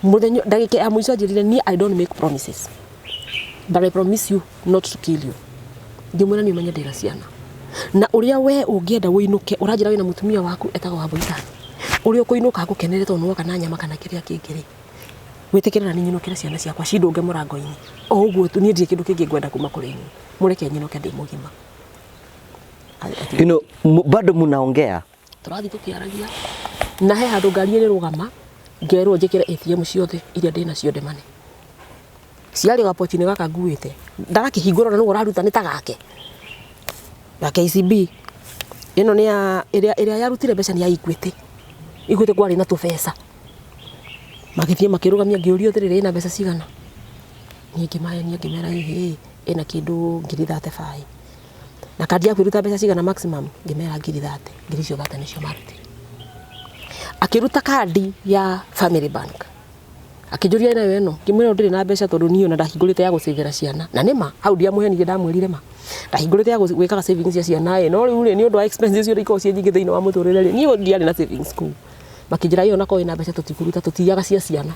muthenya ndagika ya mwiso njirire ni I don't make promises but I promise you not to kill you ndimwena ni manya ndira ciana na uria we ungienda winuke uranjira wina mutumia waku etaga wa boitani uria kuinuka gukenere tondu woka na nyama kana kiria kingiri witikirira ni nyinukire ciana ciakwa cindunge murango-ini o uguo tu ni ndie kindu kingi ngwenda kuma kuri ni mureke nyinuke ndi mugima bado munaongea turathi tukiaragia na he handu ngari iri rugama ngerwo njikire ATM ciothe iria ndina cio ndemane ciari gapotini gaka nguite ndarakihingura no uraruta ni tagake na KCB ino ni ya iria yarutire mbeca ni ya Equity kwari na tubesa magithie makirugamia ngiurio thirire na mbeca cigana ni ngimera hihi ina kindu 35 na kadi ya kwiruta mbeca cigana maximum ngimera 30 ngiricio 30 nicio maruti akiruta kadi ya Family Bank akijuria ina weno kimwira ndiri na mbeca tondu niyo na ndahingurite ya gucivira ciana na nima hau ndia muhenirie ndamwirire ma ndahingurite ya gwikaga savings cia ciana no riu ni undu wa expenses cio iko cie nyingi thiini wa muturire ni ndio ndiari na savings ku makijira iyo nako ina mbeca tutikuruta tutiyaga cia ciana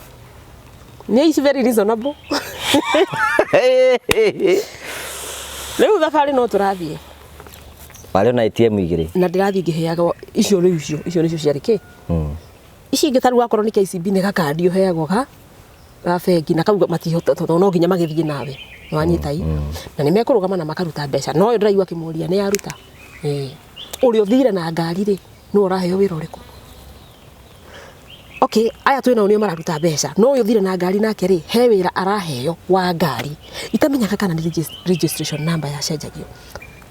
ni is very reasonable leo thafari no turathie wale na ATM igire na ndirathie ngiheaga icio nicio ciarike ici ngitaru akorwo ni KCB ne gakandi uheagwo ga bengi na kauga matihota no nginya magithie nawe wanyitai na nimekurugama na makaruta mbeca no yo ndiraigua kimuria ni yaruta uri uthire na ngari ri no uraheo wira uriku okay aya twina unio mararuta mbeca no uyu thire na ngari nake ri he wira araheo wa ngari itamenyaka kana ni registration number ya cenjagio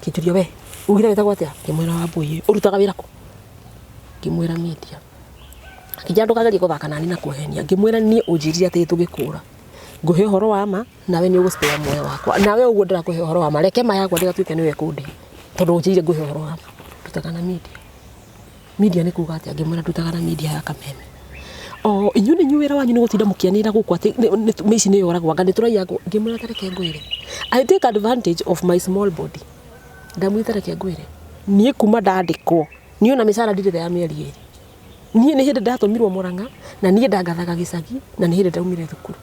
kijurio we ugira wetagwo atia kimwira wa Mbui urutaga wira ku kimwira media kijando kageria guthaka nani na kuhenia ngimwira ni unjirire ati tugikura nguhe horo wa ma nawe ni uguspea moyo wakwa nawe uguo ndira kuhe horo wa ma reke ma yakwa ndigatuike niwe kundi tondu unjirire nguhe horo wa ma ndutaga na media ni kuga ati ngimwira ndutaga na media ya Kameme inyu ni nyuwira wanyu ni gutinda mukianira guku ati meci ni yoragwa ngani turaiya ngimwira tareke ngwire I take advantage of my small body ndamwita reke ngwire nie kuma ndandikwo ni ona mishara ndire ya mieri iri nie ni hindi ndatumirwo Murang'a na nie ndangathaga gicagi na ni hindi ndaumire thukuru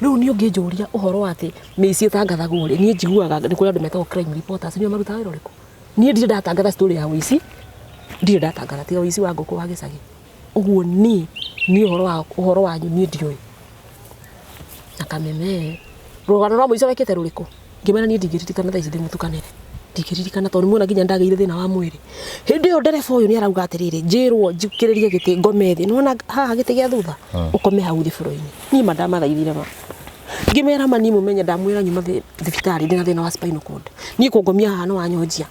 riu ni unginjuria uhoro ati meci tangathagwo ri nie njiguaga ni kuri andu metagwo crime reporters ni maruta wira uriku nie ndire ndatangatha story ya wici ndire ndatangatha ti wici wa nguku wa gicagi uguo ni uhoro wanyu ni ndioi na Kameme rugano rwa muico wekete ruriku ngimena ni ndigiritikana tha ici ndimutukanire ndikiririkana tondu muona nginya ndagaire thina wa mwiri hindi yo ndereba uyu ni arauga atiriri njirwo njukiririe giti ngomethi nona haha giti gia thutha ukome hau thiburo-ini ni madama thaithire ma ngimera mani mumenye ndamwira nyuma thibitari ndina thina wa spinal cord ni kungomia haha no wanyonjia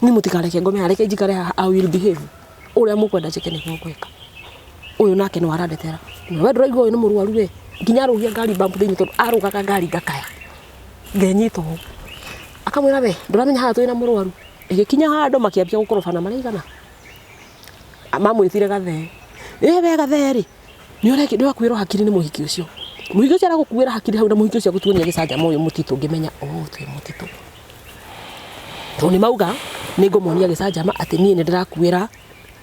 ni mutikareke ngome areke njikare haha I will behave uria mukwenda njike ni gweka uyu nake no arandetera we nduraigua uyu ni murwaru we nginya arugia ngari bambu thiini tondu arugaga ngari ngakaya ngenyitwo akamwira we nduramenya haha twina murwaru igikinya handu makiambia gukorofana maraigana amamwithire gathe we gathe ri ni ureki ndio akwirwo hakiri ni muhiki ucio muhiki ucio aragukuira hakiri hau na muhiki ucio gutuonia gicanja moyo mutitu ngimenya twi mutitu to ni mauga ni ngomonia gicanja ma ati nie ni ndirakuira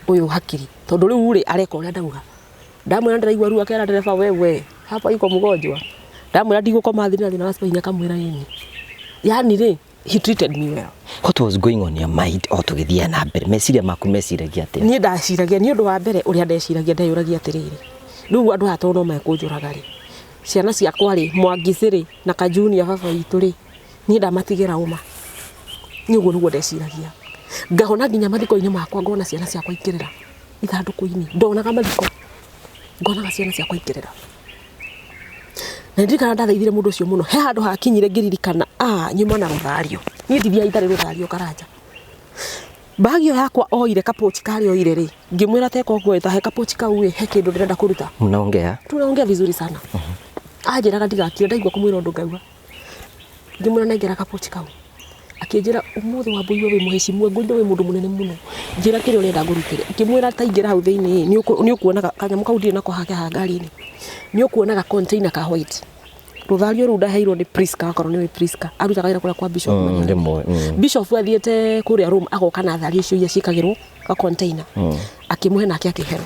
uyu hakiri tondu riu ri areka uria ndauga ndamwira ndiraigua ru akera ndereba wewe hapa iko mgonjwa ndamwira ndigukoma thina thina wa spine akamwira yini yani ri he treated me well. What was going on in your mind o tugithia na mbere meciria maku meciragia atia nie ndaciragia ni undu wa mbere uria ndeciragia ndeyuragia atiriri riu andu aya no mekunjuraga ri ciana ciakwa ri Mwangici ri na Kajunia baba itu ri nie ndamatigira uma ni uguo niguo ndeciragia ngahona nginya mathiko-ini makwa ngona ciana ciakwa ikirira ithanduku-ini ndonaga mathiko ngonaga ciana ciakwa ikirira na ndirikana ndathaithire mundu ucio muno he handu hakinyire ngiririkana nyuma na ruthario nie ndithia itari ruthario Karanja bagio yakwa oire kapochi kari oire ri ngimwira teko ngweta he kapochi kau he kindu ndirenda kuruta tunaongea vizuri sana ajiraga ndigakire ndaigua kumwira undu ngauga ngimwira nengera kapochi kau akinjira umuthe wa Mbui we muheshimwe ngwindo we mundu munene muno njira kire urenda ngurutire ngimwira taingira hau thiini ni ukuonaga kanyamu kau ndire nako hake ha ngari-ini ni ukuonaga container ka white ruthario ru ndaheirwo ni Priska akorwo ni Priska arutaga wira kuria kwa Bishop Bishop athiete kuria room agoka na thari icio ciikagirwo ka container akimuhe nake akihero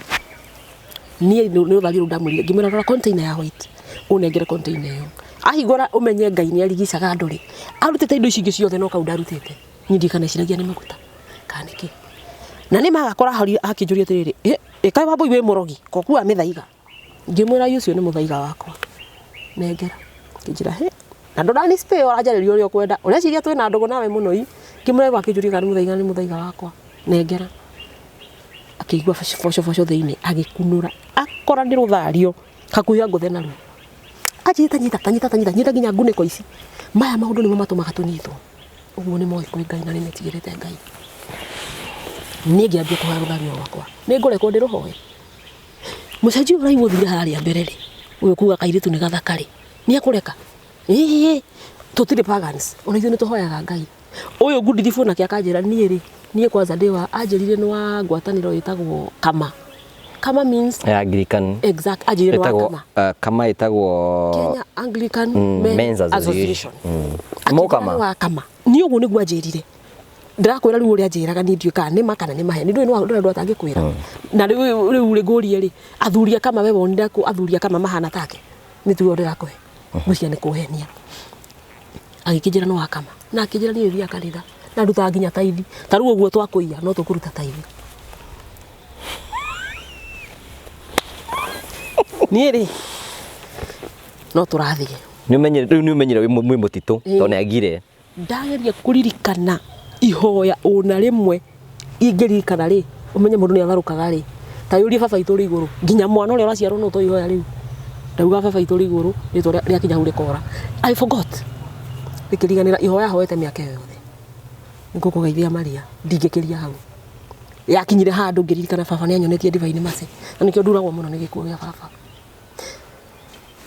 nie ni ruthario ru ndamwirire ngimwira rora container ya white unengere container iyo ahigora umenye Ngai ni arigicaga nduri arutite indo ici ingi ciothe no kaunda arutite nyindi kana ciragia ni maguta kaniki na ni magakora hari akinjuria tiriri kai wa Mbui we murogi koku amithaiga ngimwira ucio ni muthaiga wakwa nengera kinjira na ndorani spare orajaririo uri kwenda ureciria twina ndogo nawe muno ngimwira gwakinjuria kana ni muthaiga wakwa nengera akigua foco thiini agikunura akora ni ruthario hakuya nguthe naru ajita nyita nginya nguniko ici maya maundu nimo matumaga tunyitwo uguo ni moi kwi Ngai na ni metigirite Ngai nie ngiambia kuha ruthario wakwa ni ngurekwo ndiruhoe mucenji uraigwo thire haria mbere ri uyu kuga kairitu ni gathakari ni akureka tutire pagans ona ithu ni tuhoyaga Ngai uyu good thifu nake akanjira nie ri nie kwanza ndiwa anjirire ni wa ngwataniro itagwo Kama means Anglican. Exact. Ajiri wa kama. Kama itagwo Kenya Anglican Men's Association. Mo kama. Ni ugu ni gwajirire. ndirakwira riu uria njiraga ni ndiu kana ni makana ni maheni ndui no ndu atangikwira na riu ngurie ri athuria kama we wonire ku athuria kama mahana take ni tu ndirakuhe mucia ni kuhenia agikijira no akama na akijira ni thia kanitha na nduta nginya taithi ta riu uguo twakuiya no tukuruta taithi ni ri no turathie ni umenyire wi mutitu to ne agire ndageria kuririkana ihoya ona rimwe ingirikana ri umenye mundu ni atharukaga ri ta yuri baba ituri iguru nginya mwana uria uraciarwo no to ihoya riu ndauga baba ituri iguru ni to ria kinya hure kora I forgot ikiriganira ihoya hoete miaka yothe ngukugeithia Maria ndingikiria hau yakinyire handu ngiririkana baba ni anyonetie divaini mase na nikio nduragwo muno ni gikuo gya baba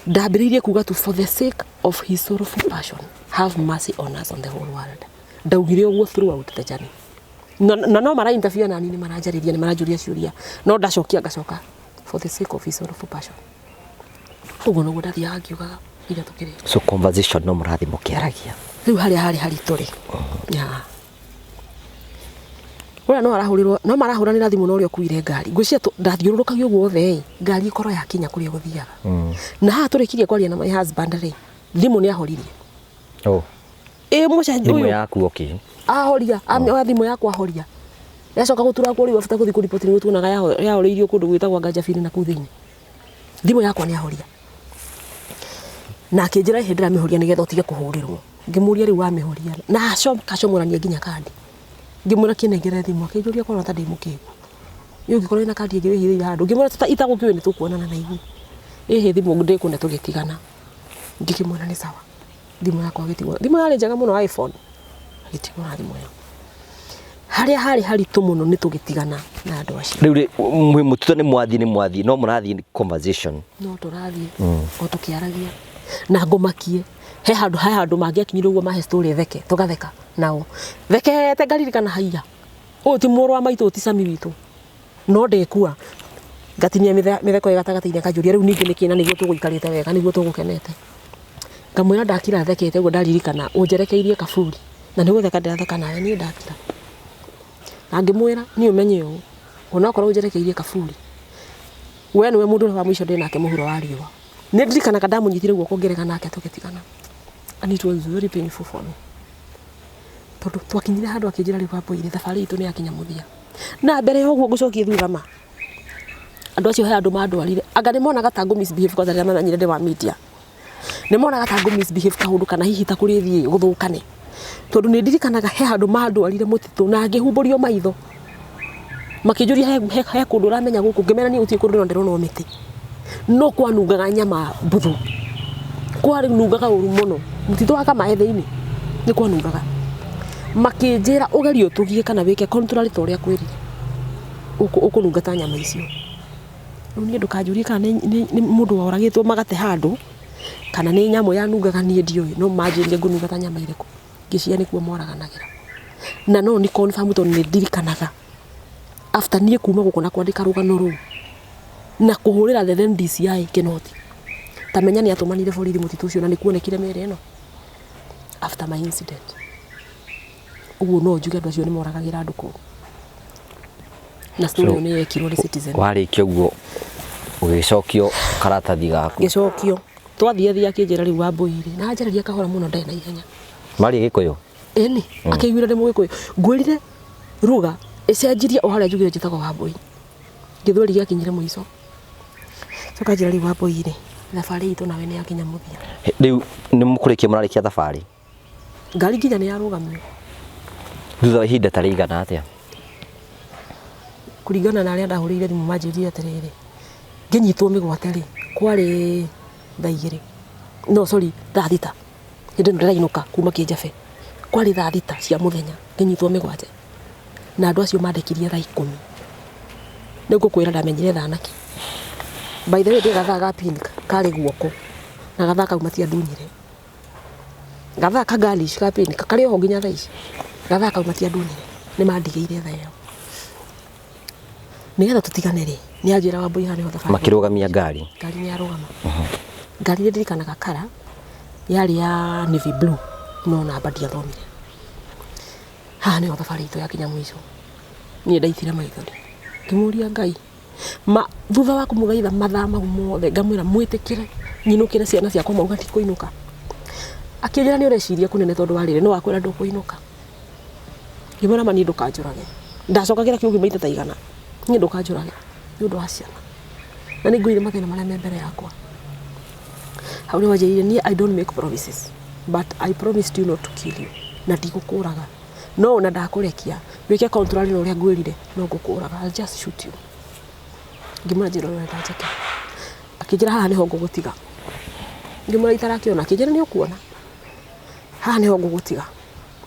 ndambiririe kuga tu for the sake of his sorrowful passion have mercy on us on the whole world ndaugire uguo throughout the journey no mara interview na nini marajariria ni marajuria ciuria no ndacokia ngacoka for the sake of his sorrowful passion uguo no ndathia angiugaga ira tukiri so conversation no murathi mukiaragia riu hari turi ya wala no arahurirwo no marahuranira thimu no rio kuire ngari ngwicia ndathiururukagio guothe ngari ikoro yakinya kuri guthiaga na ha turikirie kwaria na my husband ri thimu ni ahoririe mucenjia thimu yaku okay ahoria amioya thimu yakwa ahoria yacoka gutura kuri wafata kuthi ku report ni tuonaga yahoriirio kundu gwitagwa Ngajabiri na kuthini thimu yakwa ni ahoria na akinjira hindira mihoria nigetha utige kuhurirwo ngimuria riu wa mihoria na kacomorania nginya kandi ngimura kinengere thimu akinjuria korwo ta ndimukigu yo gikorwo na kandi ngiwe hithe handu ngimura itagukiwe ni tukuonana na igui thimu ndikune tugitigana ngikimwona ni sawa thimu yakwa gitigwo thimu yari njega muno iPhone gitigwo na thimu yo hari tumuno ni tugitigana na andu acio riu mututo ni mwathi no murathi conversation no turathi o tukiaragia na ngomakie he handu mangiakinyire uguo mahe story theke tugatheka nao thekete ngaririkana haiya ti muru wa maitu ti Sami witu no ndekua ngatinia mitheko gatagatiine kanjuria riu ningi nikina niguo tuguikarite wega niguo tugukenete ngamwira ndakira thekete uguo ndaririkana unjerekeirie kaburi na niguo theka ndatheka nawe ni ndakira na ngimwira ni umenye u ona korwo unjerekeirie kaburi we niwe mundu wa mwisho ndinake muhuro wa riwa ni ndirikana kada munyitire guoko ngereka nake tugitigana and it was very painful for me tondu twakinyire handu akinjira riu Wambũire thabari itu ni akinya muthia na mbere yoguo ngucokie thutha ma andu acio he andu mandwarire anga ni monaga ta misbehave kwa zaria na nyire wa media ni monaga ta misbehave kaundu kana hihi ta kuri thie guthukane tondu ni ndirikanaga he handu mandwarire mutitu na ngihumburio maitho makinjuria he kundu uramenya guku ngimena ni utie kundu ndirona miti no kwanungaga nyama mbuthu kwari nungaga uru muno mutitu wa kama etheini ni kwanungaga makinjira ugerio tugie kana wike contrary to ria kwirire ukununga ta nyama icio ni ndukanjurie kana ni mundu woragitwo magate handu kana ni nyamu yanungaga ni ndioi no majinge ngununga ta nyama iriku ngiciria ni kuo moraganagira na no ni confirm to ni ndirikanaga after nie kuma gukona kwandika rugano ru na kuhurira the then DCI Kinoti tamenya ni atumanire borithi mutitu ucio na ni kuonekire mere no after my incident uguo no njuge andu acio ni moragagira andu ku na story ni yekirwo ni Citizen warikio guo ugicokio karatathi gaku gicokio twathia akinjira riu Wambũire na njaragia kahora muno ndai na ihenya mari gikuyu eni akigwira ndi mugikuyu ngwirire ruga icenjirie o haria njugire njitagwo Wambũire ngithweri giakinyire muico tukajira riu Wambũire thabari itu nawe ni yakinya muthia riu ni mukurikia murarikia thabari ngari nginya ni yarugamio thutha wa ihinda ta rigana atia kuringana na aria ndahurire thimu manjirie atiriri nginyitwo migwate ri kwari thaigiri no sorry thaa 6 hindi ndirainoka kuma Kijabe kwari thaa 6 cia muthenya nginyitwo migwate na andu acio mandekirie thaa 10 nigukwira ndamenyire thanaki by the way gathaa ga pink kari guoko na gathaa kauma tia ndunyire gathaa ka galish ka pink kari ho nginya thaa ici gathaa kauma tia ndunyire ni mandigeire thaa iyo nigetha tutigane ri ni anjira Wambũire hani ho thabari makirugamia ngari ni arugama ngari ni ndirikanaga kara yari ya navy blue no na badi athomire ha nä o thabarä itå yakinya mwico niä ndaitire maithori ngä ria Ngai thutha wa kå må thaitha mathaa mau mothe ngamwä ra mwä tä kä re nyinå kä re ciana ciakwa mauga tikå inå ka akä njä ra nä å reciria kå nene tondå warä re no wakwä ra ndå kå inå ka ngä mwä ra mani ndå kanjå rage ndacokagä ra kä å gä maita ta igana niä ndå kanjå rage nä å ndå wa ciana na nä ngå ire mathä na marä a me mbere yakwa hau nä wanjä rire niä I don't make promises but I promised you not to kill you na ndigå kå raga no na ndakå rekia wä ke contrary na å rä a ngwä rire no ngå kå raga I'll just shoot you ngä mwä ra njä ra å rä a njeke akä njä ra haha nä ho ngå gå tiga ngä mwä ra itarakä ona akä njä ra nä å kuona haha nä ho ngå gå tiga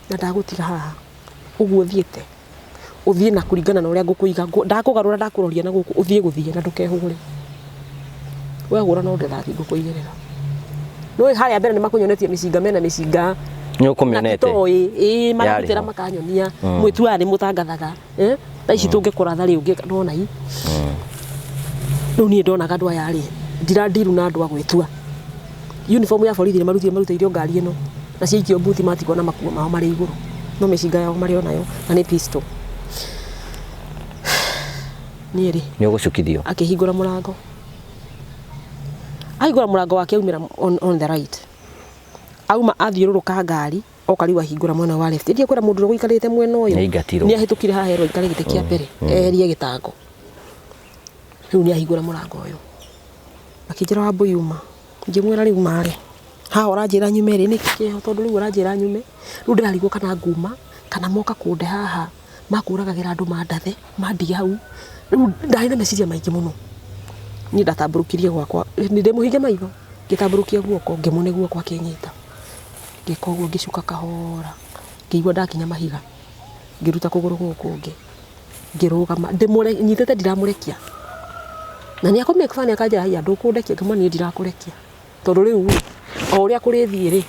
na ndagå tiga haha å guo thiä te å thiä na kå ringana na å rä a ngå kå iga ndakå garå ra ndakå roria na gå kå å thiä gå thiä na ndå kehå rä wehå ra no ndethathi ngå kå igä rä ra no harä a mbere nä makå nyonetie mä cinga mena mä cinga nä å kå mä onete mararutä ra makanyonia mwä tuaga nä må tangathaga tha ici tå ngä kå ratha rä å ngä nonai rä u niä ndonaga andå aya rä ndirandiru na andå a gwä tua uniform ya borithi nä marutä irio ngari ä no na ciaikio mbuti matigwo na makuo mao marä igå rå no mä cinga yao marä onayo na nä pistol niä rä nä å gå cukithio akä hingå ra må rango ahingå ra må rango wake aumä ra on the right auma athiå rå rå ka ngari oka rä u ahingå ra mwena wa left ndie kwä ra må ndå å ikarä te mwena å yå nä ahä tå kire haha erwo ikarä gä tä kä a mbere eherie gä tango rä u nä ahingå ra må rango å yå akä njä ra wambå yuma ngä mwä ra rä u marä haha å ranjä ra nyume rä nä kä kä tondå rä u å ranjä ra nyume rä u ndä rarigwo kana nguma kana moka kå nde haha makå ragagä ra andå mandathe mandige hau rä u ndarä na meciria maingä må no niä ndatambå rå kirie gwakwa nä ndä må hinge maitho ngä tambå rå kia guoko ngä må ne guoko akä nyita ngä ka å guo ngä cuka kahora ngä igua ndakinya mahiga ngä ruta kå gå rå gå kå ngä ngä rå gama nyitä te ndiramå rekia na nä akå make fun akanjä ra hia ndå kå ndekia ngä niä ndirakå rekia tondå rä u o å rä a kå rä thiä rä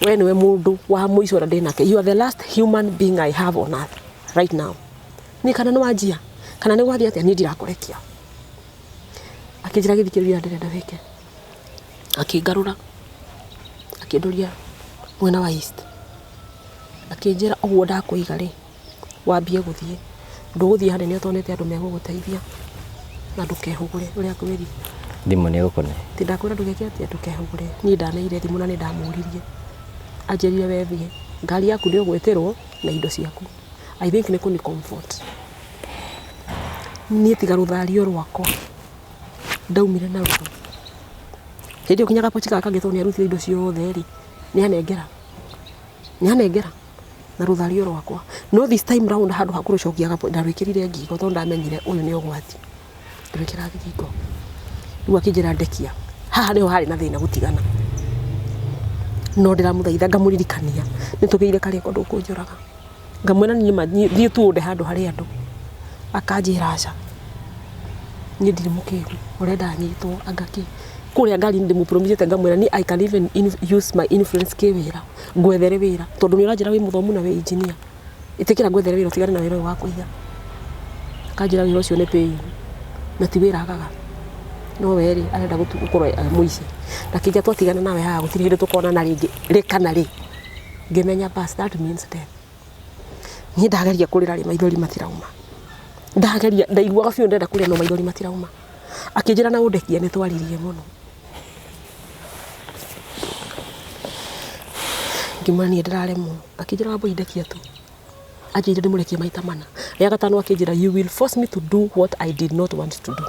we nä we må ndå wa må ico ra ndä nake you are the last human being I have on earth right now nä kana nä wanjia kana nä gwathiä atä a niä ndirakå rekia akä njä ra gä thikä rä ria ndärenda wä ke akä ngarå ra akä ndoria mwena wa east akä njä ra å guo ndakå iga rä wambie gå thiä ndå gå thiä hanene å tonete andå megå gå teithia na ndå kehå gå re å rä a kwä ri thimå nä gå kone tä ndakwä ra ndå geke atä a ndå kehå gå re niä ndaneire thimå na nä ndamå ririe anjä rire wethiä ngari yaku nä å gwä tä rwo na indo ciaku I think nä kå nä comfort niä tiga rå thario rwakwa ndaumire na rå hä ndä å kinyaga pochi gaka ngä nä arutire indo ciothe rä nä anengera na rå thario rwakwa no this time round handå ha kå rå cokia ndarwä kä rire ngingo tondå ndamenyire å yå nä å gwati ndärwä kä ra ngingo rä u akä njä ra ndekia haha nä ho harä na thä na gå tigana no ndä ramå thaitha ngamå ririkania nä tå gä ire karä ko ndå kå njå raga ngamwä ra thiä tu å nde handå harä andå akanjä raca niä ndirä må kä ru å renda nyitwo angaki kå rä a ngari ndä må promise te ngamwä ra ni I can even use my influence kä wä ra ngwethere wä ra tondå nä å ranjä ra wä må thomu na wä engineer ä tä kä ra ngwethere wä ra å tigane na wä ra å yå wa kå iga akanjä ra wä ra å cio nä pay na ti wä ra agaga no werä arenda gå korwo må ici na kä nja twatigana nawe haha gå tirä hä ndä tå kona na rä ngä rä kana rä ngä menya bas that means death niä ndageria kå rä ra rä maithori matirauma ndageria ndaiguaga biå ndenda kå rä a no maithori matirauma akä njä ra na å ndekia nä twaririe må no ngimwä niä ndä raremwo akä njä ra wambå indekia tu anjä ire ndä må rekie maita mana rä a gatano akä njä ra you will force me to do what I did not want to do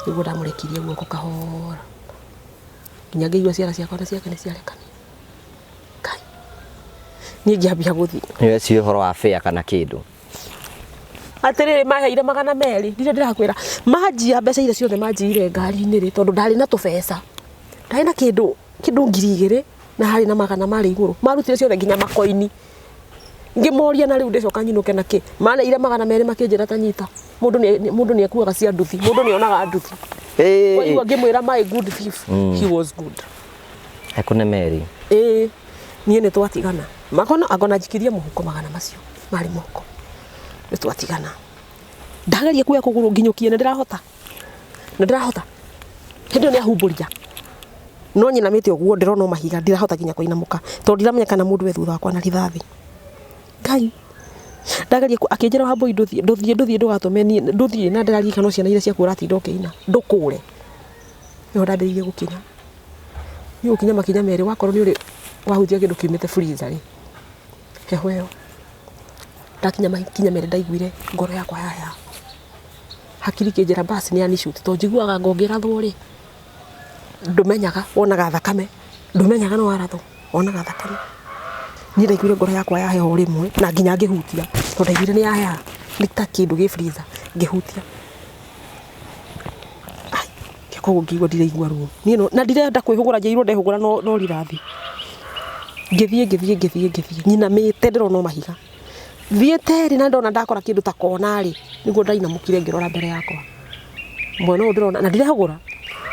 nä guo ndamå rekirie guoko kahora nginya ngä igua ciara ciakwa na ciake nä ciarekania kai niä ngä ambia gå thiä nä weci å horo wa bea kana kä ndå atä rä rä maheire 200 ndire ndä rakwä ra manjia mbeca iria ciothe manjiire ngari-inä rä tondå ndarä na tå beca ndarä na kä ndå 2,000 na harä na 100 marä igå rå marutire ciothe nginya makoini ngä moria na rä u ndä coka nyinå ke nakä maneire 200 makä njä ra tanyita må ndå nä ekuaga cia nduthi må ndå nä onaga nduthi waigua ngä mwä ra my good thief he was good ekå nä merä niä nä twatigana agona njikirie må huko 100 macio marä moko nä twatigana ndageria kuoya kå gå rå nginyå kie nä ndä rahota hä ndä ä yo nä ahumbå ria no nyina mä te å guo ndä rona mahiga ndirahota nginya kå inamå ka tondå ndiramenya kana må ndå we thutha wakwa na rithathi Ngai ndagaria akinjira wa boy nduthie ndugatome ni nduthie na ndarari kana ciana ira cia kura ti ndokeina ndukure yo ndambiririe gukinya ni gukinya makinya mere wakorwo ni uri wahutia kindu kiumite freezer ri heho yo ndakinya makinya mere ndaiguire ngoro yakwa yaya hakiri kinjira basi ni anishoot to njiguaga ngongera thori ndumenyaga wonaga thakame ndumenyaga no waratho wonaga thakame ni ndaiguire ngoro yakwa ya heho rimwe na nginya ngihutia to ndaiguire ni yaya ni ta kindu gi freezer ngihutia koguo ngigua ndiraigua ruo ni no na ndirenda kwihugura njairwo ndehugura no rirathi ngithie nyina mite ndirona mahiga thiete ri na ndona ndakora kindu ta kona ri niguo ndainamukire ngirora mbere yakwa mwena uyu ndirona na ndirehugura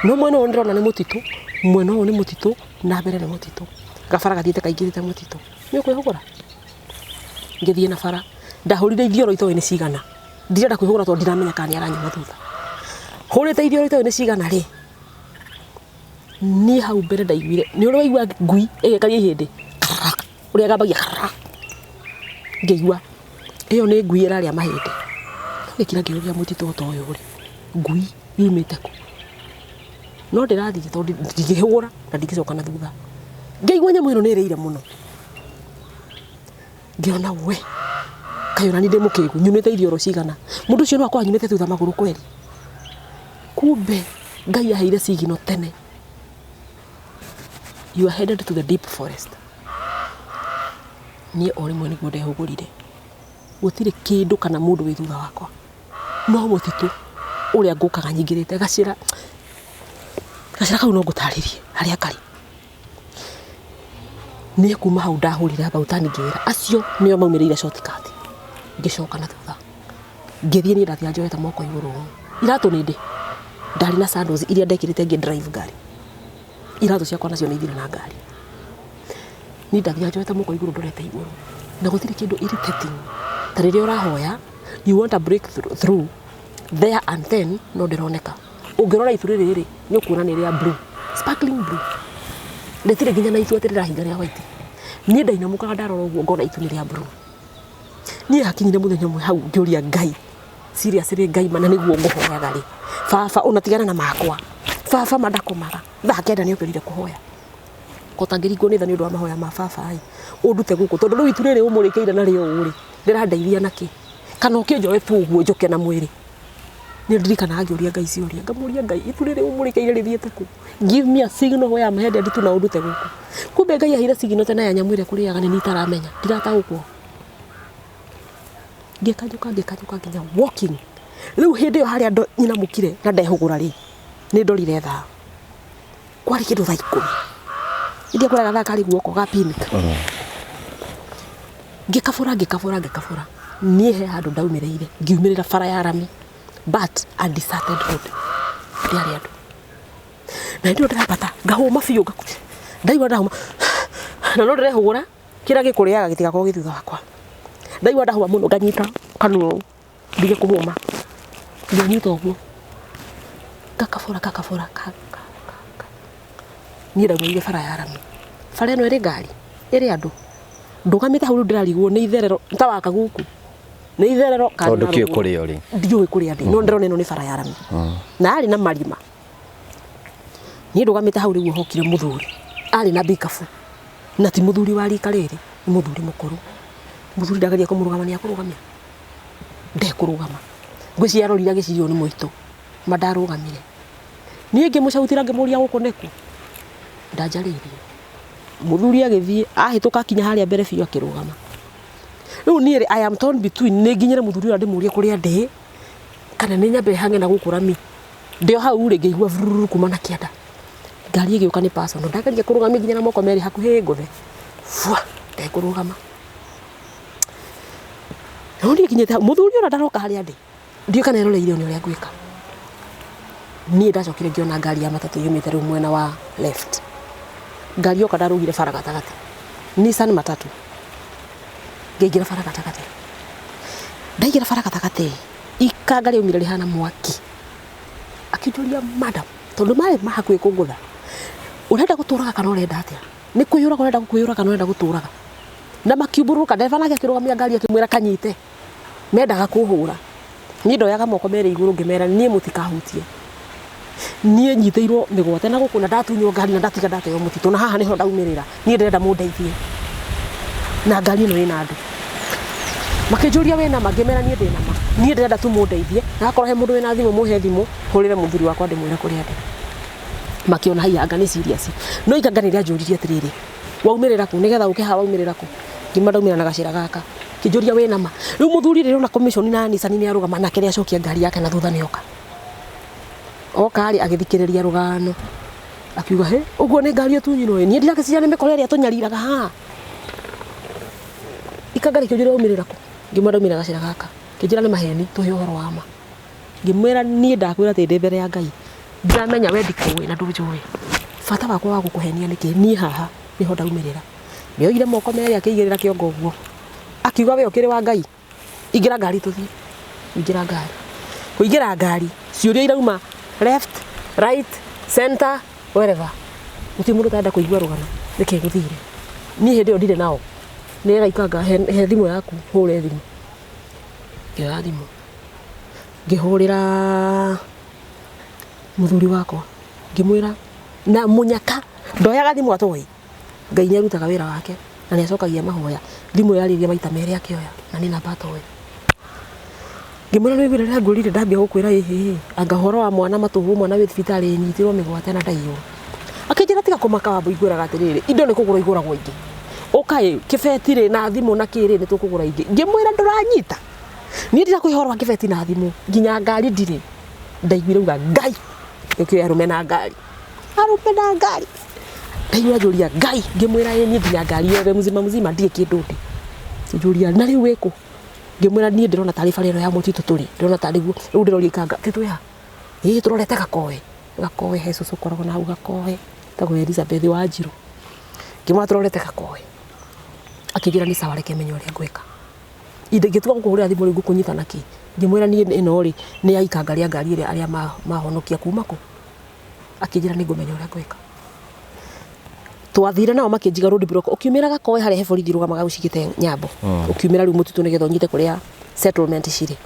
no mwena uyu ndirona ni mutitu mwena uyu ni mutitu na mbere ni mutitu gabara gathiete kaingirite mutitu ni kwihugura ngithie na bara ndahurire ithioro itoe ni cigana ndirenda kwihugura to ndiramenya kana ni aranyuma thutha hurite ithioro itoe ni cigana ri ni hau mbere ndaiguire ni uri waigua ngui igekaria hindi uri agambagia ngeigua iyo ni ngui iraria mahindi ngikira ngiuria mutitu to uyu ri ngui yumite ku no ndirathie to ndigihugura na ndigicoka na thutha ngeigua nyamu ino ni iriire muno ngiona we kayona ni ndimukigu nyunite ithioro cigana mundu ucio no akwa nyunite thutha maguru kweli kumbe ngai aheire cigino tene. You are headed to the deep forest. Ni ori mwe niguo ndehugurire gutire kindu kana mundu wi thutha wakwa no mutitu uria ngukaga nyingirite gacira kau no ngutaririe haria kari ni kuma hau ndahurire abautani ngira acio nio maumirire shortcut ngicoka na thutha ngithie ni ndathia njoeta moko iguru iratu ni ndi ndari na sandals iria ndekirite ngi drive gari iratu ciakwa nacio ni ithire na ngari ni ndathia njoeta moko iguru ndorete iguru na gutire kindu irritating tarire urahoya you want a breakthrough there and then no ndironeka ungirora itu riri ni ukuona ni ria blue sparkling blue ndetire nginya na itu atirira hinga ria white ni ndainamuka ndarora uguo ngona itu ni ria blue ni hakinyire muthenya mwe hau ngiuria ngai serious ri ngai mana niguo nguhoyaga ri baba unatigana na makwa baba mandakumaga thakenda ni ukirire kuhoya kotangiringo ni thani undu wa mahoya ma baba ai undute guku tondu riu itu riri umurikiire na rio uri ndirandeithia naki kana ukinjoe tu uguo njoke na mwiri ni ndirikana agiuria ngai ciuria ngamuria ngai itu riri umurikiire rithiete ku give me a signal where I'm headed tu na undute guku kumbe ngai ahira signal tena ya nyamwire kuriaga ni nitaramenya ndirataukwo ngikajuka nginya walking riu hindi yo haria nyina mukire na ndehugura ri ni ndorire tha kwari kindu tha 10 ndia kuraga tha kari guoko ga pink ngikabura nie he handu ndaumireire ngiumirira bara ya rami but a deserted road ndiari andu na ndio ndirapata ngahuma biu ndaigua ndahuma na no ndirehugura kira gikuriaga gitigakorwo githutha wakwa ndaigua ndahuma muno nganyita kanuo ndige kuhuma nganyita uguo kakabura ni ndaumirire bara ya rami bara ino iri ngari iri andu ndugamite hau ndirarigwo ni itherero ntawaka guku ni itherero kana tondu kio kuria uri ndiyo kuria ndi no ndirona ino ni bara ya rami na ari na marima ni ndugamite hau riu hokire muthuri ari na bikafu na ti muthuri wa rika riri ni muthuri mukuru muthuri ndagaria kumurugamania kurugamia ndekurugama ngwiciarorira gicirio ni muito mandarugamire ni ngimucautira ngimuria guku neku ndanjaririe muthuri agithie ahituka kinya haria mbere biu akirugama riu ni I am torn between ni nginyire muthuri ura ndimurie kuria ndi kana ni nyambe hange na gukurami ndio hau ri ngeigua vururu kuma na kianda ngari igiuka ni personal ndakaria kurugama nginya na moko meri hakuhi nguthe fwa ndekurugama Ndi kinyete muthuri ura ndaroka haria ndi ndio kana eroreire ni uria ngwika ni ndacokire ngiona ngari ya matatu yumite riu mwena wa left ngari yoka ndarugire bara gatagati Nissan matatu ngeigira bara gatagati ndaigira bara gatagati ikangari umire rihana mwaki akijuria madam tondu mari mahakwe kungutha urenda guturaga kana urenda atia ni kuyuraga urenda kuyuraga kana urenda guturaga na makiuburuka ndereba nake akirugamia ngari akimwira kanyite mendaga kuhura ni ndoyaga moko mere iguru ngimera nie mutikahutie nie nyiteirwo migwate na gukuna ndatunywo ngari na ndatiga ndateo mutitu na haha niho ndaumirira nie ndenda mundeithie na ngari ino ina andu makijuria wena magimera nie ndina ma nie ndenda tu mundeithie na akorwo he mundu wina thimu muhe thimu hurire muthuri wakwa ndimwira kuri andi makiona haiya anga ni serious no ikanganira njuririe atiriri waumirira ku nigetha uke ha waumirira ku ngima ndaumira na gacira gaka kijuria wena ma riu muthuri rero na commission na Nissan ni arugama na kire acokia ngari yake na thutha nioka okari agithikiriria rugano akiuga he uguo ni ngari otunyirwo ni ndirake cia ni mikore ria tunyariraga ha ikangari kijuria umirira ku ngima ndaumira gacira gaka kijira ni maheni tuhe uhoro wa ma ngimwira ni ndakwira te ndi mbere ya Ngai ndamenya we ndikuwe na ndujui fata wakwa wa gukuhenia niki ni haha niho ndaumirira nioire moko meri akigirira kiongo guo akiuga we okiri wa Ngai ingira ngari tuthie ingira ngari kuingira ngari ciuria irauma left right center wherever utimundu tanda kuigua rugano niki guthire ni hindi ndire nao ni raikanga he thimu yaku hure thimu ya thimu ngihurira muthuri wakwa ngimwira na munyaka ndoyaga thimu atoi Ngai ni arutaga wira wake na ni acokagia mahoya thimu yariria maita meri akioya na ni namba atoi ngimwira ni wira ria ngurire ndambia gukwira hihi anga horo wa mwana matuhu mwana wi thibitari nyitirwo migwate na ndaiyo akijira tiga kumaka wambo igwiraga atiriri indo ni kugura iguragwo ingi ukai kibetire na thimu na kiri ni tukugura ingi ngimwira nduranyita ni ndira kwihoro kibeti na thimu nginya ngari ndire ndaigwire uga Ngai ukio arume na ngari ndaigwira juria Ngai ngimwira ni nginya ngari yothe muzima ndie kindu ndi juria na riu wiku ngimwira ni ndirona taarifa rero ya mutitu turi ndirona taarifa riu ndirori kanga tituya turorete gakowe he cucu koragwo na gakowe tagwo Elizabeth Wanjiru ngimwira turorete gakowe akigira ni sawa reke menyo ria gwika inde gituka gukuhurira thimu ringu kunyita naki ngimwira ni ino ri ni aikanga ria ngari ire aria mahonokia kuma ku akijira ni ngumenya uria gwika twathire nao makinjiga road block ukiumira gakowe hari he borithi rugamaga ucigite nyambo ukiumira riu mutitu ni getho nyite kuria settlement ciri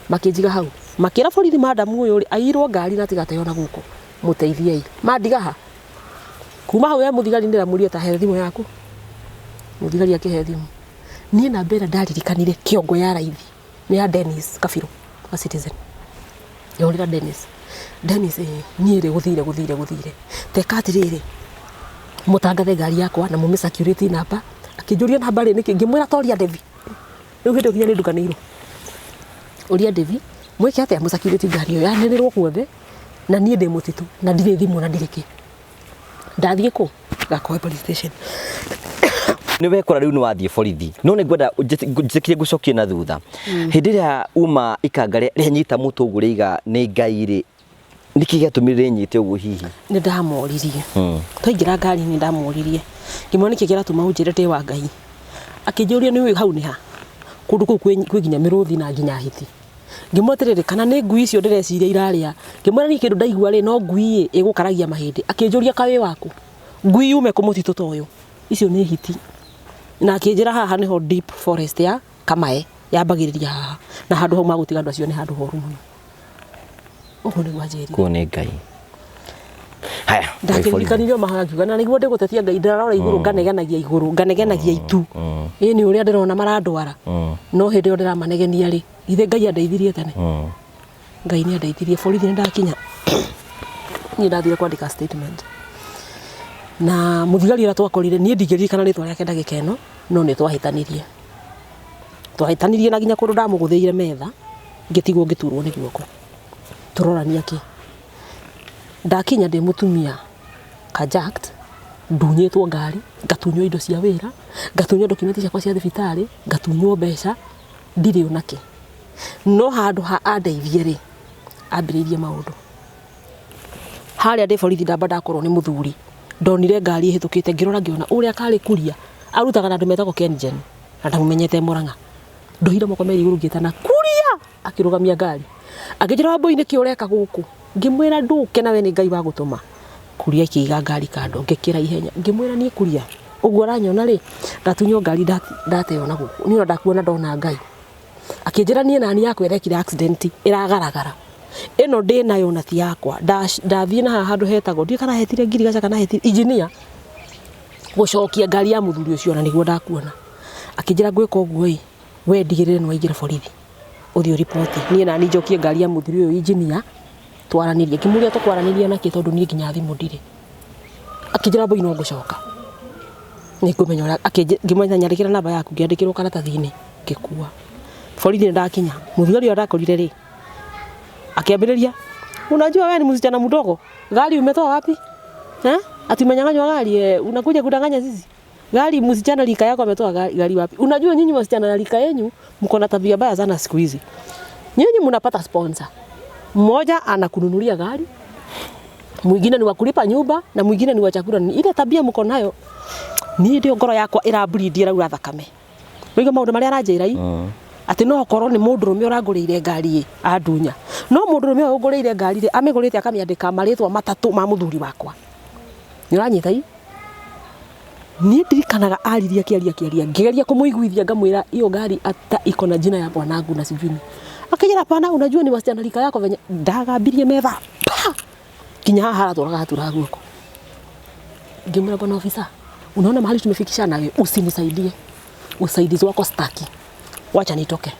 makinjiga hau makira borithi madam uyu ri airwo ngari na tigateo na guku muteithiei mandiga ha kuma hau ya muthigari ndira murio ta he thimu yaku muthigari akihe thimu ni na mbere ndaririkanire kiongo ya raithi ni ya Dennis Kabiru wa Citizen yorira Dennis ni ri guthire tekatiriri mutangathe ngari yakwa na mume security namba akijuria namba ri niki ngimwira toria Devi riu hindi kinya ni ndukaniro uria Devi mwike atia mu security ngari yo yanenirwo kuothe na ni ndi mutitu na ndire thimu na ndiriki ndathie ku Gakowe police station ni wekora riu ni wathie borithi no ni ngwenda njikire gucokie na thutha hindi ria uma ikangare ria nyita mutugu riga ni Ngai ri niki giatumire nyite ugu hihi ni ndamoririe twaingira ngari ni ndamoririe ngimwona niki giratuma unjirete wa Ngai akijuria ni hau ni ha kundu ku kwi nginya miruthi na nginya hiti ngimoterere kana ni ngui icio ndireciria iraria ngimwona ni kindu ndaigua ri no ngui igukaragia mahindi akijuria kawe waku ngui ume kumutitu toyo icio ni hiti na akijira haha niho deep forest ya Kamae yambagiriria haha na handu hau magutiga andu acio ni handu horu muno ugu ni gwajeri ku ni Ngai haya ndakirikanirwo mahangiuga na niguo ndigutetia Ngai ndarora iguru nganegenagia itu ni uria ndirona marandwara no hindi yo ndiramanegenia ri ithe Ngai andeithirie tene Ngai ni andeithirie borithi ni ndakinya ni ndathire kwandika statement na muthigari ra twakorire ni ndigirikana ritwa riake ndagikeno no ni twahitanirie na ginya kundu ndamuguthiire metha ngitigwo ngiturwo ni guoko turorania ki ndakinya ndi mutumia kajakt ndunyitwo ngari ngatunywo indo cia wira ngatunywo dokumenti ciakwa cia thibitari ngatunywo mbeca ndiri unaki no handu ha andeithie ri ambiririe maundu haria ndi borithi ndamba ndakorwo ni muthuri ndonire ngari ihitukite ngirora ngiona uria kari kuria arutaga na andu metagwo Kengen na ndamumenyete Murang'a nduhire moko meri iguru ngitana kuria akirugamia ngari akijira wamboi niki ureka guku ngimwira nduke nawe ni Ngai wa gutuma kuria ikiga ngari kando ngikira ihenya ngimwira ni kuria Uguo aranyona ri ndatunyo ngari ndateona guku ni ndakuona ndona Ngai akinjira nie nani yakwa irekire accident iragaragara ino ndi nayo na ti yakwa ndathie na handu hetagwo ndi kana hetire ngirigaca kana hetire engineer gucokia ngari ya muthuri ucio na niguo ndakuona akinjira gwika uguo we ndigirire no ingira borithi uthio report nie nani njokie ngari ya muthuri ucio engineer twaranirie kimuria tukwaraniria nake tondu nie nginya thimu ndire akinjira boy no gucoka ni kumenya ngimenya nyandikira namba yaku ngiandikirwo karatathi-ini ngikua borithi ndakinya muthuri ndakorire ri akiambiriria unajua wewe ni msichana mdogo gari umetoa wapi ati umenyang'anywa gari unakuja kudanganya sisi gari msichana lika yako ametoa gari wapi unajua nyinyi wasichana na lika yenu mko na tabia mbaya sana siku hizi nyinyi mnapata sponsor mmoja anakununulia gari mwingine ni wa kulipa nyumba na mwingine ni wa chakula ile tabia mko nayo ni ndio ngoro yakwa irabreed ira thakame wiga maundu maria aranjira ati no korwo ni mundurume urangurire ngari andunya no mundurume uyu ungurire ngari amigurite akamiandika maritwa matatu ma muthuri wakwa ni uranyita ni ndirikanaga ariria kiaria ngegeria kumuiguithia ngamwira iyo ngari ata iko na jina ya bwanangu na sijui akijira pana unajua ni wasichana rika yako venye ndagambirie metha kinya hara turaga turaguko ngimwira bwana ofisa unaona mahali tumefikishana wewe usimsaidie usaidizi wako staki wacha nitoke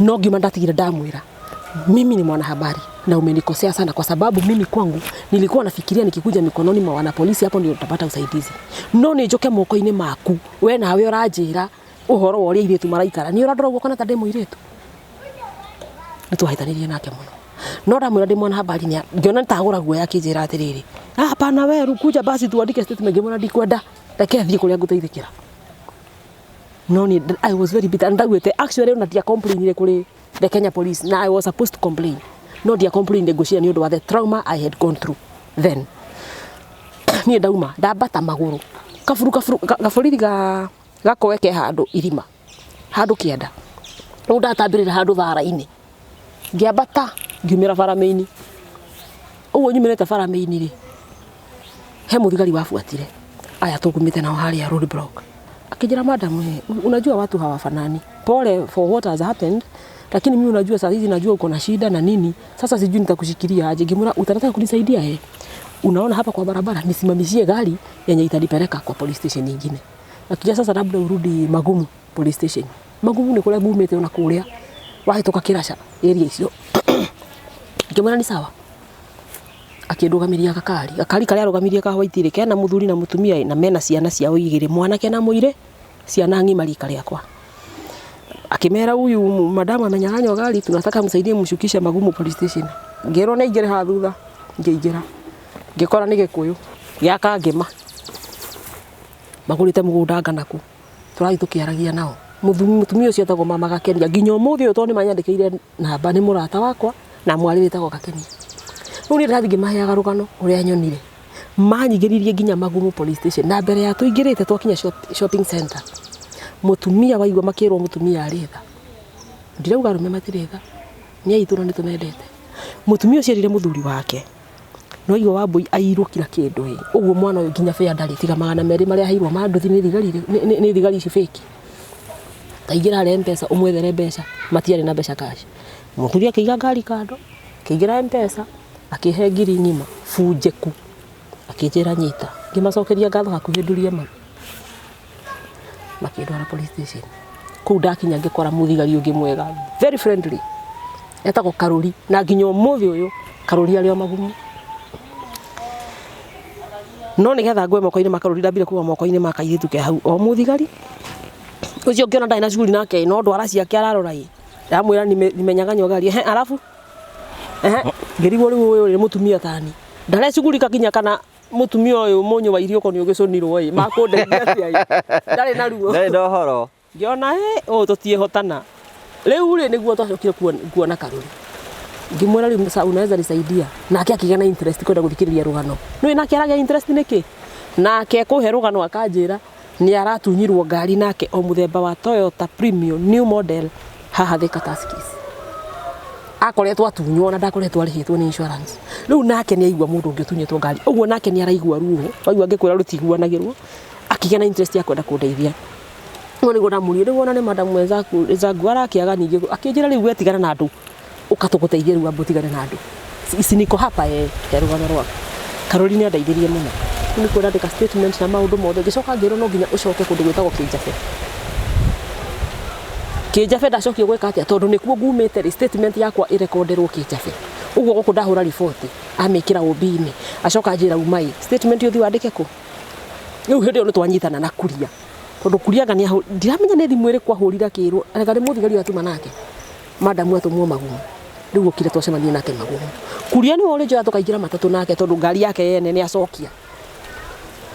no ngima ndatigira ndamwira mimi ni mwanahabari na umenikosea sana kwa sababu mimi kwangu nilikuwa nafikiria nikikuja mikononi mwa wana polisi hapo ndio utapata usaidizi no ni njoke moko-ini maku we nawe uranjira uhoro wa iritu maraikara ni urandora guo kana ta demo iritu nituhaitanirie nake muno no ndamwira ndi mwanahabari ni ngiona ntagura guo yakinjira atiriri hapana we rukuja basi tuandike statement ngimona ndikwenda reke thie kuria nguteithikira no ni I was very bitter ndagwete actually una dia complain kuri the Kenya police na I was supposed to complain no dia complain negotiate ni undu wa the trauma I had gone through then ni ndauma ndabata maguru gaborithi gakoweke handu irima handu kienda no ndatambirira handu thara-ini ngiambata ngiumira barame-ini uguo nyumirite barame-ini ri he muthigari wafuatire aya tugumite nao haria road block akijira madam unajua watu hawafanani pole for what has happened lakini mimi unajua sasa hizi najua uko na shida na nini sasa sijui nitakushikilia aje ngimura utataka kunisaidia unaona hapa kwa barabara nisimamishie gari yenye itanipeleka kwa police station nyingine akija sasa labda urudi Magumu police station Magumu ni kule bumete unakulia wahitoka Kirasha area icio ngimura ni sawa akindugamiria gakari karia arugamirie ka Waitire kena muthuri na mutumia na mena ciana ciao igire mwanake na muire ciana ng'imari karia kwa akimera huyu madam amenyang'anywa gari tunataka msaidie mshukishe Magumu police station ngero na igire ha thutha ngiingira ngikora ni gikuyu giaka ngima magurite mugunda nganaku turathi tukiaragia nao mutumia ucio tago mama Gakenia nginya umuthi uyu toni manyandikire namba ni murata wakwa na mwaririte go Gakenia uri ndathi ngimaheaga rugano uria nyonire manyigiririe nginya Magumu police station na mbere ya tuingirite twakinya shopping center mutumia waigwa makirwo mutumia aritha ndirauga rume matiritha ni aitura ni tumendete mutumia ucio rire muthuri wake no igwa wambui airwo kila kindu uguo mwana uyu nginya fea ndari tiga 200 maria hairwo manduthi ni thigari ici fake kaingira re mpesa umwethere mbeca matiari na mbeca cash muthuri akiiga ngari kando kiingira mpesa akihe ngiri ng'ima funjeku akijira nyita ngimacokeria ngatho hakuhindurie ma makindwara police station kuu ndakinya ngikora muthigari ungi mwega very friendly etagwo Karuri na nginya umuthi uyu Karuri ari o Magumu no nigetha ngwe moko-ini ma Karuri ndambire kuwa moko-ini ma kairitu ke hau o muthigari ucio ngiona ndai na cuguri nake no ndwara ciake ararora ndamwira nimenyang'anywa gari alafu ngirigwo riu uyu ri mutumia tani ndare cuguri kakinya kana mutumia uyu munyu wa irio ko ni ugiconirwo makundeithia ciai ndari na ruo ndari ndohoro ngiona tutie hotana riu ri niguo twacokire kuona Karuri ngimwira riu unaweza nisaidia nake akigana interest kwenda guthikiriria rugano no nake aragia interest niki nake kuhe rugano akanjira ni aratunyirwo ngari nake o muthemba wa Toyota Premium new model haha Thika Tuskys akoretwo atunywo na ndakoretwo arihitwo ni insurance riu nake ni aigwa mundu ungi tunyetwo ngari uguo nake ni araigwa ruo waigwa ngikwira rutiguanagirwo akigena interest ya kwenda kundeithia ngoni gona muri ri wona ni madam wenzangu arakiaga ningi akinjira riu wetigana na andu ukatuguteithia riu ambutigane na andu ici niko hapa rugano rwaka Caroline andaithirie muno ni kwenda ndika statement na maundu mothe gicoka ngiro no nginya ucoke kundu gwitagwo Kijafe ndacokio gweka atia tondu nikuo ngumite statement yakwa irekonderwo Kijafe uguo guku ndahura report amikira obini acoka njira umai statement yothi wandike ku riu hindi ono twanyitana na kuria tondu kuria ngani ndiramenya ni thimu iri kwahurira kirwo arega ni muthigari atuma nake madam atumwo magumu riu ukire twacemania nake magumu kuria ni wole njoya tukaingira matatu nake tondu ngari yake yene ni acokia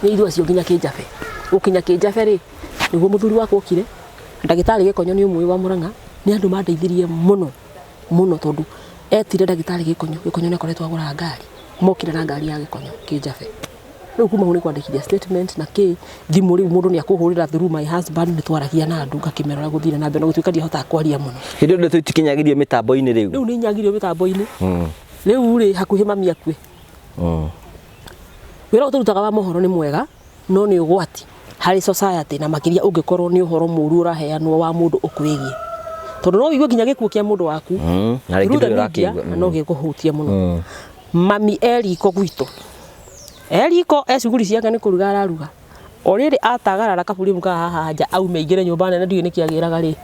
ni ithu acio nginya Kijafe ukinya Kijafe ri niguo muthuri wako ukire ndagitari Gikonyo ni umwe wa Murang'a ni andu mandeithirie muno tondu etire ndagitari Gikonyo ni akoretwo agura ngari mokire na ngari ya Gikonyo Kijafe riu kuma huni kwandikithia statement na thimu riu mundu ni akuhurira through my husband ni twaragia na andu ngakimerora guthire na mbere gutuika ndihota kwaria muno hindi ndio tutikinyagirio mitambo-ini riu ni nyagirio mitambo-ini riu ri hakuhi mami akue wira uturutaga wa mohoro ni mwega no ni ugwati hari society na makiria ungikorwo ni uhoro muru uraheanwo wa mundu ukwigie tondu no wigue nginya gikuo kia mundu waku na ringi ndirakiigua no gikuhutia muno mami Eriko gwitu Eriko ecuguri ciake ni kuruga araruga oriri atagarara kaburi muka haha nja aume igire nyumba nene ndiye nikiagiraga ri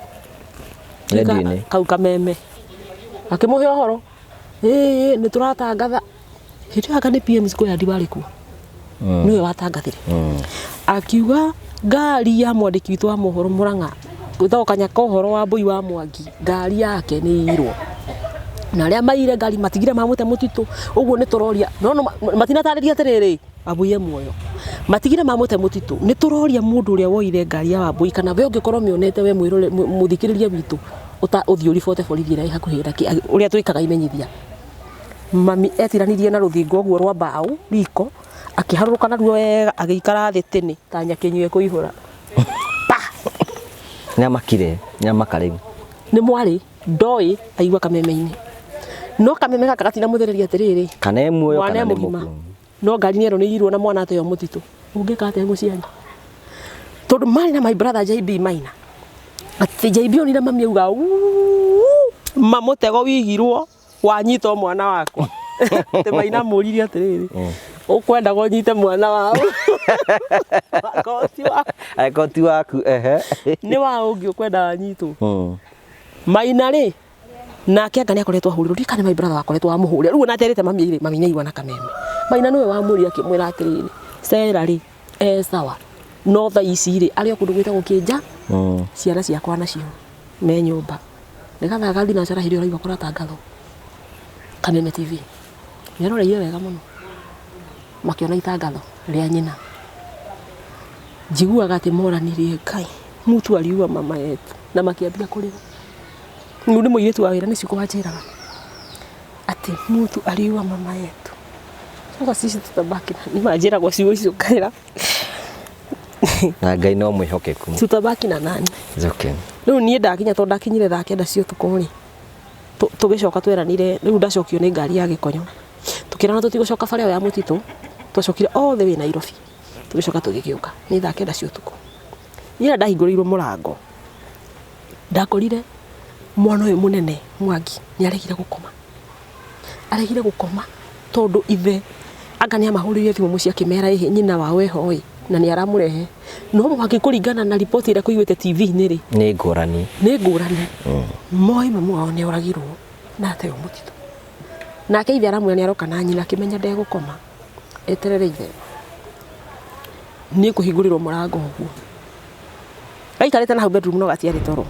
ndine kau kameme akimuhe uhoro ni turatangatha hindi aka ni PM Square ndibari ku niwe watangathire akiuga ngari ya mwandiki witu wa mohoro Murang'a gwitagwo Kanyaka uhoro wa Mbui wa Mwangi ngari yake ni irwo na aria maire ngari matigire mamute mutitu uguo ni turoria no matinatariria atiriri Wambui muoyo matigire mamute mutitu ni turoria mundu uria woire ngari ya Wambui kana we ungikorwo mionete we mwirore muthikiriria witu uthi uribote borithi ria hakuhira uria twikaga imenyithia mami etiranirie na ruthingo guo rwa mbao riko akiharuruka na ruo wega agiikara thi tini ta nyakinywe kuihura nyamaka riu ni mwari ndoi aigua kameme-ini no kameme gaka gatina muthereria atiriri kana muoyo kana ni muku no ngari nero ni irwo na mwana ateo mutitu ungika ate muciari tondu mari na my brother JB Maina ati JB onire mami auga mamutego wigirwo wanyita mwana wakwa te Maina muririe atiriri ukwenda gonyite mwana wao akoti waku ni wao ungi ukwenda anyitwo Maina ri nake ngani akoretwo ahuriro ndikane my brother akoretwo amuhurira riu naterete mami nyaigua na kameme Maina niwe wamuri akimwira atiriri Sera ri sawa no tha ici ri ari okundu gwitagwo Kinja ciana ciakwa nacio me nyumba nigatha gathi na cara hirio raigua kuratangatho Kameme TV niaroreire wega muno makiona itangatho ria nyina njiguaga ati moranirie Ngai mutu aliua mama yetu na makiambia kurira riu ni muiretu wa wira ni ciku wanjiraga ati mutu aliua mama yetu sasa sisi tutabaki ni majira kwa siwe hizo kaira na Ngai no mwihokeku tutabaki na nani okay riu nie ndakinya to ndakinyire thaa kenda cio tukuri tugicoka tweranire riu ndacokio ni ngari ya Gikonyo tukirana tutigucoka faria ya mutitu twacokire othe we Nairobi tugicoka tugikiuka ni thaa kenda cio tuku ira ndahinguriirwo murango ndakorire mwana uyu munene Mwangi ni aregire gukoma tondu ithe anga ni amahurire thimu mucia kimera nyina wawe hoi na ni aramurehe no Mwangi kuringana na report ira kuiguite TV-ini ri ni ngurani moi mamu wao ni oragirwo na ateo mutitu nake ithe aramwira ni aroka na nyina akimenya ndegukoma eterere ithe ni kuhingurirwo murango uguo aikarite na hau bedroom no gatiari toro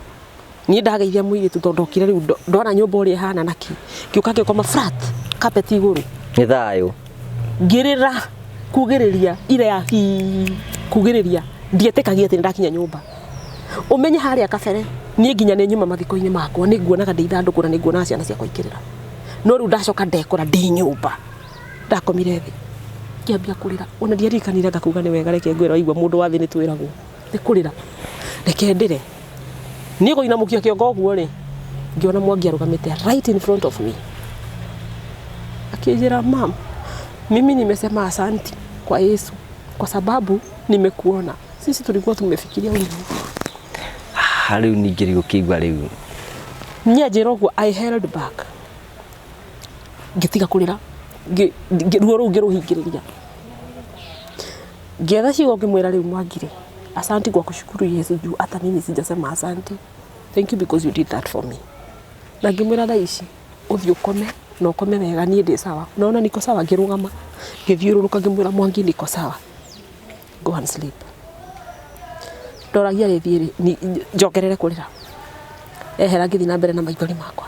ni ndagaithia muiritu tondu okire riu ndona nyumba uri hana naki kiuka ngikoma flat carpet iguru ni thayo ngirira kugiriria ire ya kugiriria ndietekagia ati ndakinya nyumba umenye haria kabere ni nginya ni nyuma mathiko-ini makwa ni nguonaga ndeithanduku na ni nguona ciana ciakwa ikirira no riu ndacoka ndekora ndi nyumba ndakomire thi kiambia kurira ona ndiarikanire ngakuga ni wega reke ngwira igwa mundu wa thi ni twiragwo ni kurira reke ndire ni go inamukia kiongo guo ri ngiona Mwangi arugamite right in front of me akijira mimi nimesema asanti kwa Yesu kwa sababu nimekuona sisi tulikuwa tumefikiria hivyo. Riu ningiri gukigwa riu Nya Jerogo I held back. Ngitiga kurira. Ruo ru ngiruhingiriria. Ngetha cigo ngimwira riu Mwangire. Asante kwa kushukuru Yesu juu hata mimi sijasema asante. Thank you because you did that for me. Na ngimwira thaici uthio kome no kome wega nie ndi sawa. Naona niko sawa ngirugama. Ngithiururuka ngimwira Mwangi niko sawa. Go and sleep. Ndoragia rithiri ni njokerere kurira. Ehera ngithi na mbere na maithori makwa.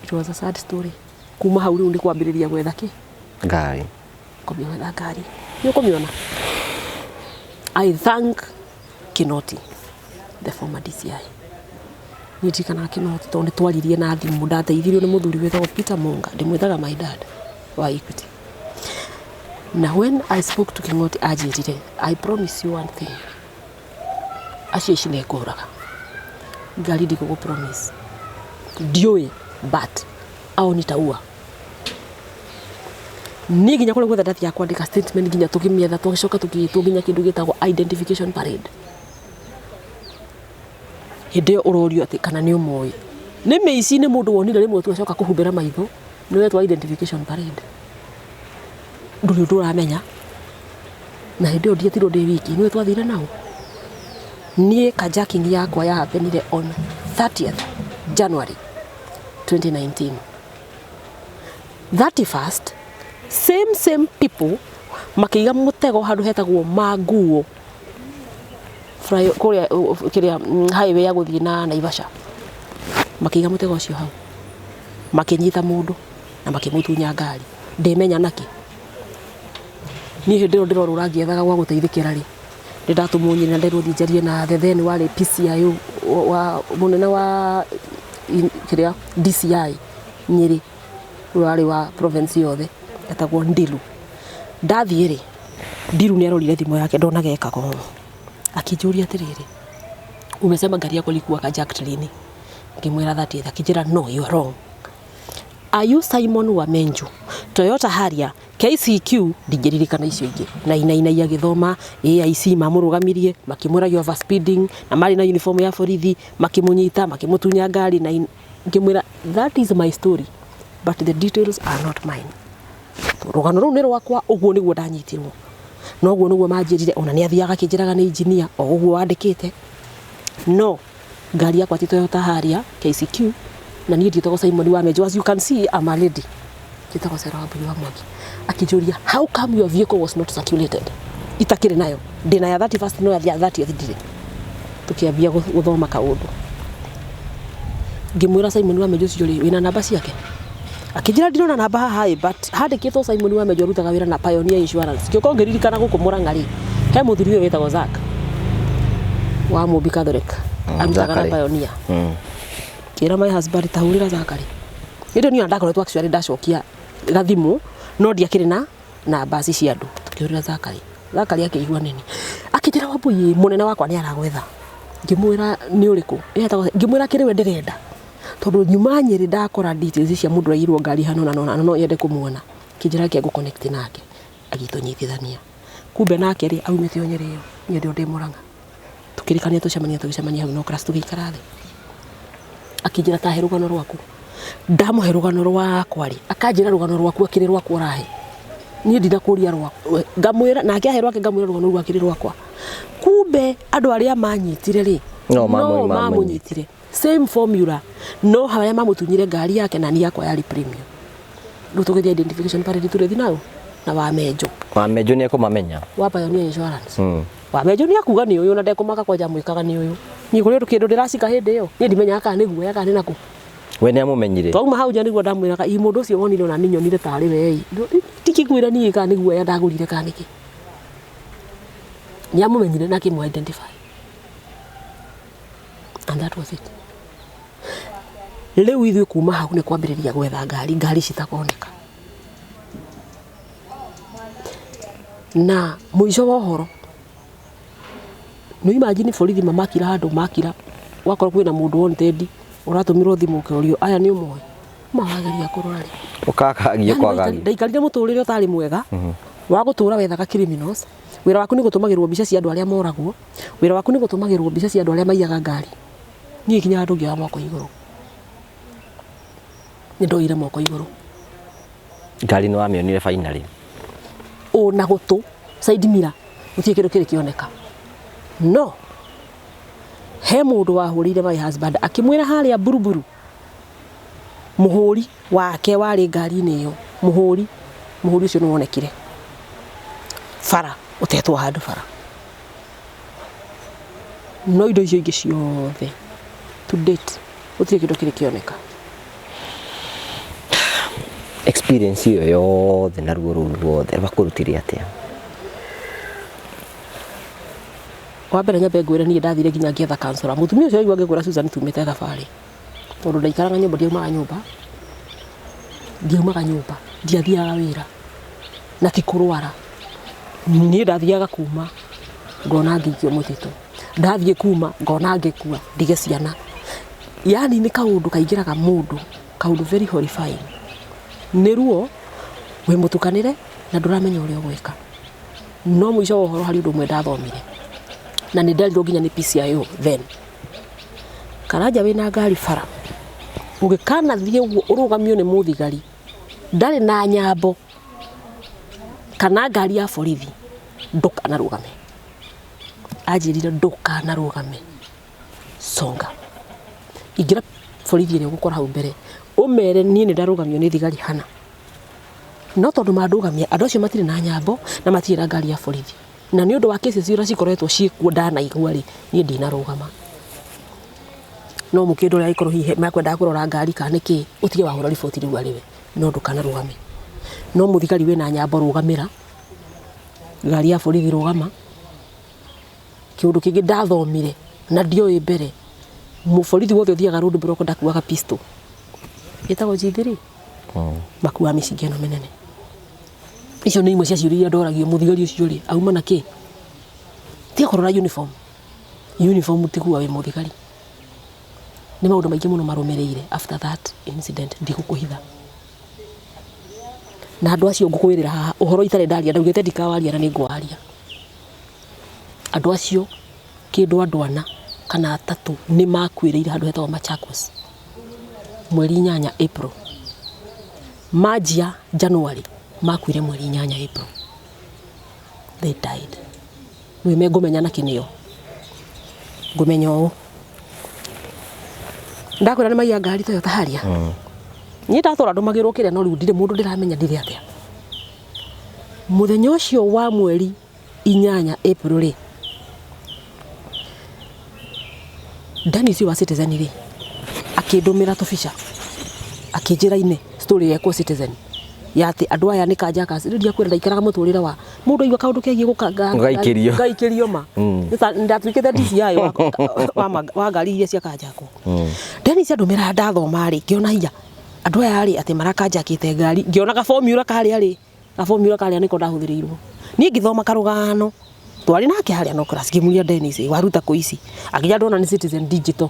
It was a sad story. Kuma hau riu ndi kwambiriria gwetha ki ngari kumwetha ngari ni kumiona. I thank Kinoti, the former DCI. Nitikana Kinoti tondu twaririe na thimu ndateithirio ni muthuri wetagwo Peter Munga ndimwethaga my dad wa Equity. Now when I spoke to Kinoti ajirire, I promise you one thing. Acici ne kuraga ngari ndikugu promise ndioi but au nitaua ni ginya kule gwetha ndathi ya kwandika statement ginya tukimietha tugicoka tukitwo ginya kindu gitagwo identification parade. Hinde urorio ati kana ni umoi ni meici ni mundu wonire rimwe tugacoka kuhumbira maitho ni wetwa identification parade nduri nduramenya na hinde ndietiro ndi wiki ni wetwa thire nao. Nie kajacking yakwa ya happened on 30th January 2019. 31st same people makiga mutego handu hetagwo Manguo fry kuria kiria highway ya guthii na Naivasha. Makiga mutego ucio hau makinyita mundu na makimutunya ngari ndimenya naki ni hindiro ndirorura ngiethaga gwa guteithikira ri ndatumunyi na nderu ndijarie na then wale PCI wa munene wa kiria DCI Nyeri wale wa province yothe etagwo Ndilu. Ndathiire Ndilu ni arorire thimo yake ndona geka ko akijuria atiriri umesema gari yako ilikuwa kajak lini? Ngimwira 30th akijira no you are wrong. Are you Simon Wamenju Toyota Harrier KCQ ndigiririkana icio ingi na ina ya githoma AIC mamurugamirie makimuragio over speeding na mari na uniform ya borithi makimunyita makimutunya ngari na ngimwira that is my story but the details are not mine. Rugano ru ni rwakwa uguo niguo ndanyitirwo no uguo niguo manjirire ona ni athiaga kinjiraga ni engineer o uguo wandikite no ngari yakwa ti Toyota Harrier KCQ na ni nditagwo Simon Wamenju. As you can see I'm a lady nditagwo Sarah Wambui wa Mwangi. Akijuria how come your vehicle was not circulated itakire nayo ndina ya 31st no ya 30th ndire tukiambia guthoma kaundu. Ngimwira Simon Wamenju ciuri wina namba ciake akijira ndirona namba haha but handikitwo Simon Wamenju arutaga wira na Pioneer Insurance kio kongeririkana guku Murang'ari he muthuri uyu wetagwo Zak wa Mumbi Catholic amutaga na Pioneer kira my husband tahurira Zakari indo ni ndakoretwo actually ndacokia gathimu no ndiakire na basi cia andu tukiurira Zakari akigua nini akijira Wambui munene wakwa ni aragwetha ngimwira ni uriku etagwo ngimwira kiriwe ndirenda tondu nyuma Nyeri ndakora details cia mundu rairwo ngari hano na no yende kumuona kijira kia connect nake agitunyitithania kumbe nake ri aumite Nyeri iyo ndio ndi Murang'a tukirikania tucemania hau no class tugikara thi akijira ta herugano rwaku ndamuhe rugano rwakwa ri akanjira rugano rwaku akiri rwakwa rahe ni ndida kuria rwakwa ngamwira nake ahe rwake ngamwira rugano rwakiri rwakwa kumbe andu aria manyitire ri no mamunyitire same formula no haya mamutunyire ngari yake na ni yakwa yari premium ndutugithia identification parade turethi nayo na Wamenju ni akumamenya wa Pioneer Insurance Wamenju ni akuga ni uyu na ndekumaka kwanja mwikaga ni uyu ni kuri kindu ndiracika hindi iyo ni ndimenya aka ni guoya kana naku we ni amumenyire twauma hau nja niguo ndamwiraga i mundu ucio wonire na ninyonire tari we tikigwira ni kana ni guoya ndagurire kana niki ni amumenyire na kimu identify and that was it. Leo ithuĩ kuma hau nĩ kwambĩrĩria gwetha ngari citakoneka na mũico wa ũhoro no imagine borithi mamakira handũ makira wakorwo kwĩna mũndũ wanted ũratũmirwo thimũ ũkĩorio aya nĩ ũmwe mawageria kũrora rĩ ukakagia kwagagia ndaikarire mũtũrĩre ũtarĩ mwega wa gũtũra wethaga criminals wira waku ni gutumagirwo mbica cia andu aria moragwo wira waku ni gutumagirwo mbica cia andu aria maiyaga ngari ni kinya andu ngia moko iguru ni ndoire moko iguru ngari no amionire finally ona gutu side mirror utie kindu kiri kioneka no he mundu wahurire my husband akimwira haria buruburu muhuri wake wari ngari-ini iyo muhuri ucio ni wonekire fara utetwo handu fara no indo icio ingi ciothe to date utie kindu kiri kioneka experience iyo yothe na ruo rũu rwothe bakurutire atia wambere nyambe ngwire nie ndathire nginya ngietha counselor mutumia ucio aigua ngigura Susan tumite thabari tondu ndaikaraga nyumba ndiumaga nyumba ndiathiaga wira na ti kurwara nie ndathiaga kuma ngona ngikio mutitu ndathie kuma ngona ngikua ndige ciana yani ni kaundu kaingiraga mundu kaundu very horrifying ni ruo we mutukanire na nduramenya uria gwika no mwisho wa horo hari undu mwe ndathomire na ni nderirwo nginya ni PCIO then karaja wina ngari fara ugikana thie uguo urugamio ni muthigari ndari na nyambo kana ngari ya borithi ndukana rugame ajirire ndukana rugame songa igira borithi ire gukora hau mbere umere nie ni ndarugamio ni thigari hana no tondu mandugamia andu acio matire na nyambo na matire na ngari ya borithi na ni undu wa kesi cio cikoretwo ciikuo ndana igua ri nie ndina rugama no mukindu ria ikoro hihe makwenda kurora ngari kana ki utige wahura riboti riu ariwe no ndukana rugame no muthigari wina nyambo rugamira ngari ya borithi rugama kiundu kingi ndathomire na ndioi mbere muborithi wothe uthiaga road block ndakuaga pistol itago G3 makua micingi no menene icio ni imwe cia ciuria ndoragio muthigari ucio ri auma na ki ti kurora uniform tigua we muthigari ni maundu maingi muno marumireire after that incident ndigukuhitha na andu acio ngukwirira haha uhoro itare ndaria ndaugite ndikawaria na ningwaria andu acio kindu andu ana kana atatu ni makwiriire handu hetagwo Machakos mweri 8 April majia January makwire mweri 8 April they died we megomenya na kinio ngumenyo ndakwira ni maiya ngari Toyota Harrier ni ndatora ndumagirwo kiria no riu ndire mundu ndiramenya ndire atia muthenya ucio wa mweri 8 April ri Dennis wa Citizen ri akindumira tubica akinjira ine story yako Citizen yati andu aya ni kanja kasi ndia kwenda ndaikaraga muturire wa mundu igwa kaundu kegie gukanga ngaikirio ma ndatwikite DCI wa ngari iria cia kanja ko Dennis andumira ndathoma ri ngiona hiya andu aya ri ati marakanja kite ngari ngiona ka formula kali niko ndahuthirirwo ni ngithoma karugano twari nake haria no class kimuria Dennis waruta kuici akija ndona ni Citizen digital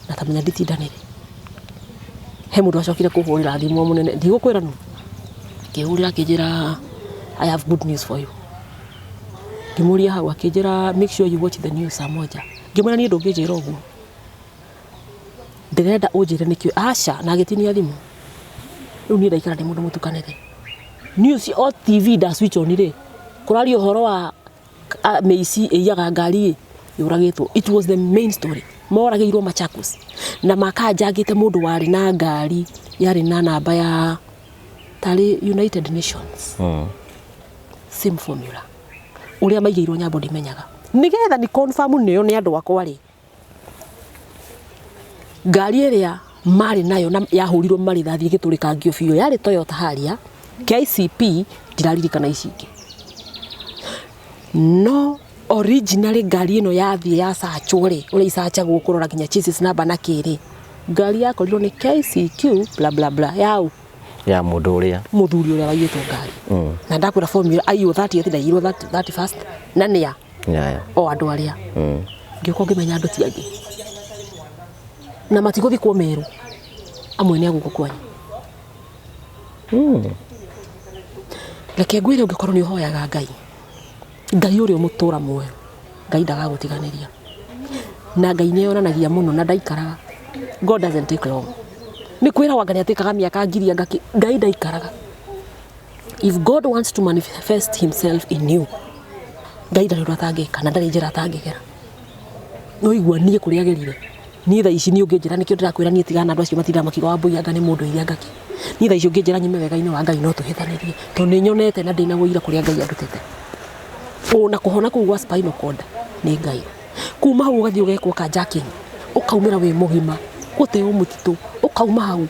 na tamenya nditindanire he mundu acokire kuhurira thimu munene ndigukwira no kihurira kijira I have good news for you kimuria hau akijira make sure you watch the news saa moja ngimwana ni ndungijira uguo ndirenda unjire nikio aca na agitinia thimu riu ni ndaikara ndi mundu mutukanire news all TV da switch on ri kurari uhoro wa Meici iyaga ngari yuragitwo it was the main story moragirwo Machakos na makajagite mundu wari na ngari yari na namba ya tari United Nations same formula uria maigirwo nyambo ndimenyaga nigetha ni confirm niyo ni andu akwa ri ngari iria mari nayo na yahurirwo marithathi giturikangio biyo yari Toyota Harrier KCP ndiraririkana icingi no originally ngari ino yathie ya sachore ule isachagwo kurora kinya chassis number na kiri ngari yako lilo ni KCQ bla bla bla yau ya muthuri uria waiyetwo ngari na ndakwira formula ayo 30th na iro 31st na nia o andu aria ngiko ngimenya andu tiangi na matiguthi kwa meru amwe ni aguko kwanyu reke ngwire ungikorwo ni hoyaga Ngai Ngai uri mutura muoyo Ngai ndagagutiganiria na Ngai ne yonanagia muno na ndaikaraga. God doesn't take long. Ni kwira wangani atikaga miaka ngiria ngaki Ngai ndaikaraga. If God wants to manifest himself in you, Ngai ndari ratangika na ndari njira atangigera. No igua nie kuria gerire. Ni tha ici ni unginjira nikio ndirakwira ni tigana andu acio matira makiga wa mbui anga ni mundu iria ngaki. Ni tha ici unginjira nyime wega-ini wa Ngai no tuhithanirie. To ni nyonete na ndina guira kuria Ngai andutete. Na kuhona kuu gwa spinal cord ni Ngai. Kuma hau ugathii ugekwo carjacking. Ukaumira wi mugima. Uteo mutitu. Ukauma hau.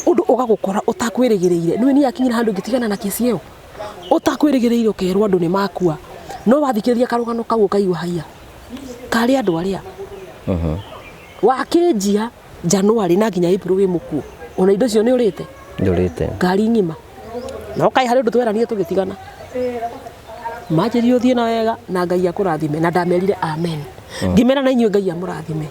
Undu ugagukora utakwirigireire. Niwe ni akinyira handu ngitigana na kesi iyo. Utakwirigireire ukerwo andu ni makua. No wathikiriria karugano kau ukaigua haiya. Kari andu aria. Wakinjia January na nginya April wi mukuo. Ona indo cio ni urite. Ndurite. Ngari ngima. No kai hari undu tweranie tugitigana. Majiri uthie na wega na Ngai akurathime na ndamerire amen. Ngimera na inyuĩ Ngai amurathime.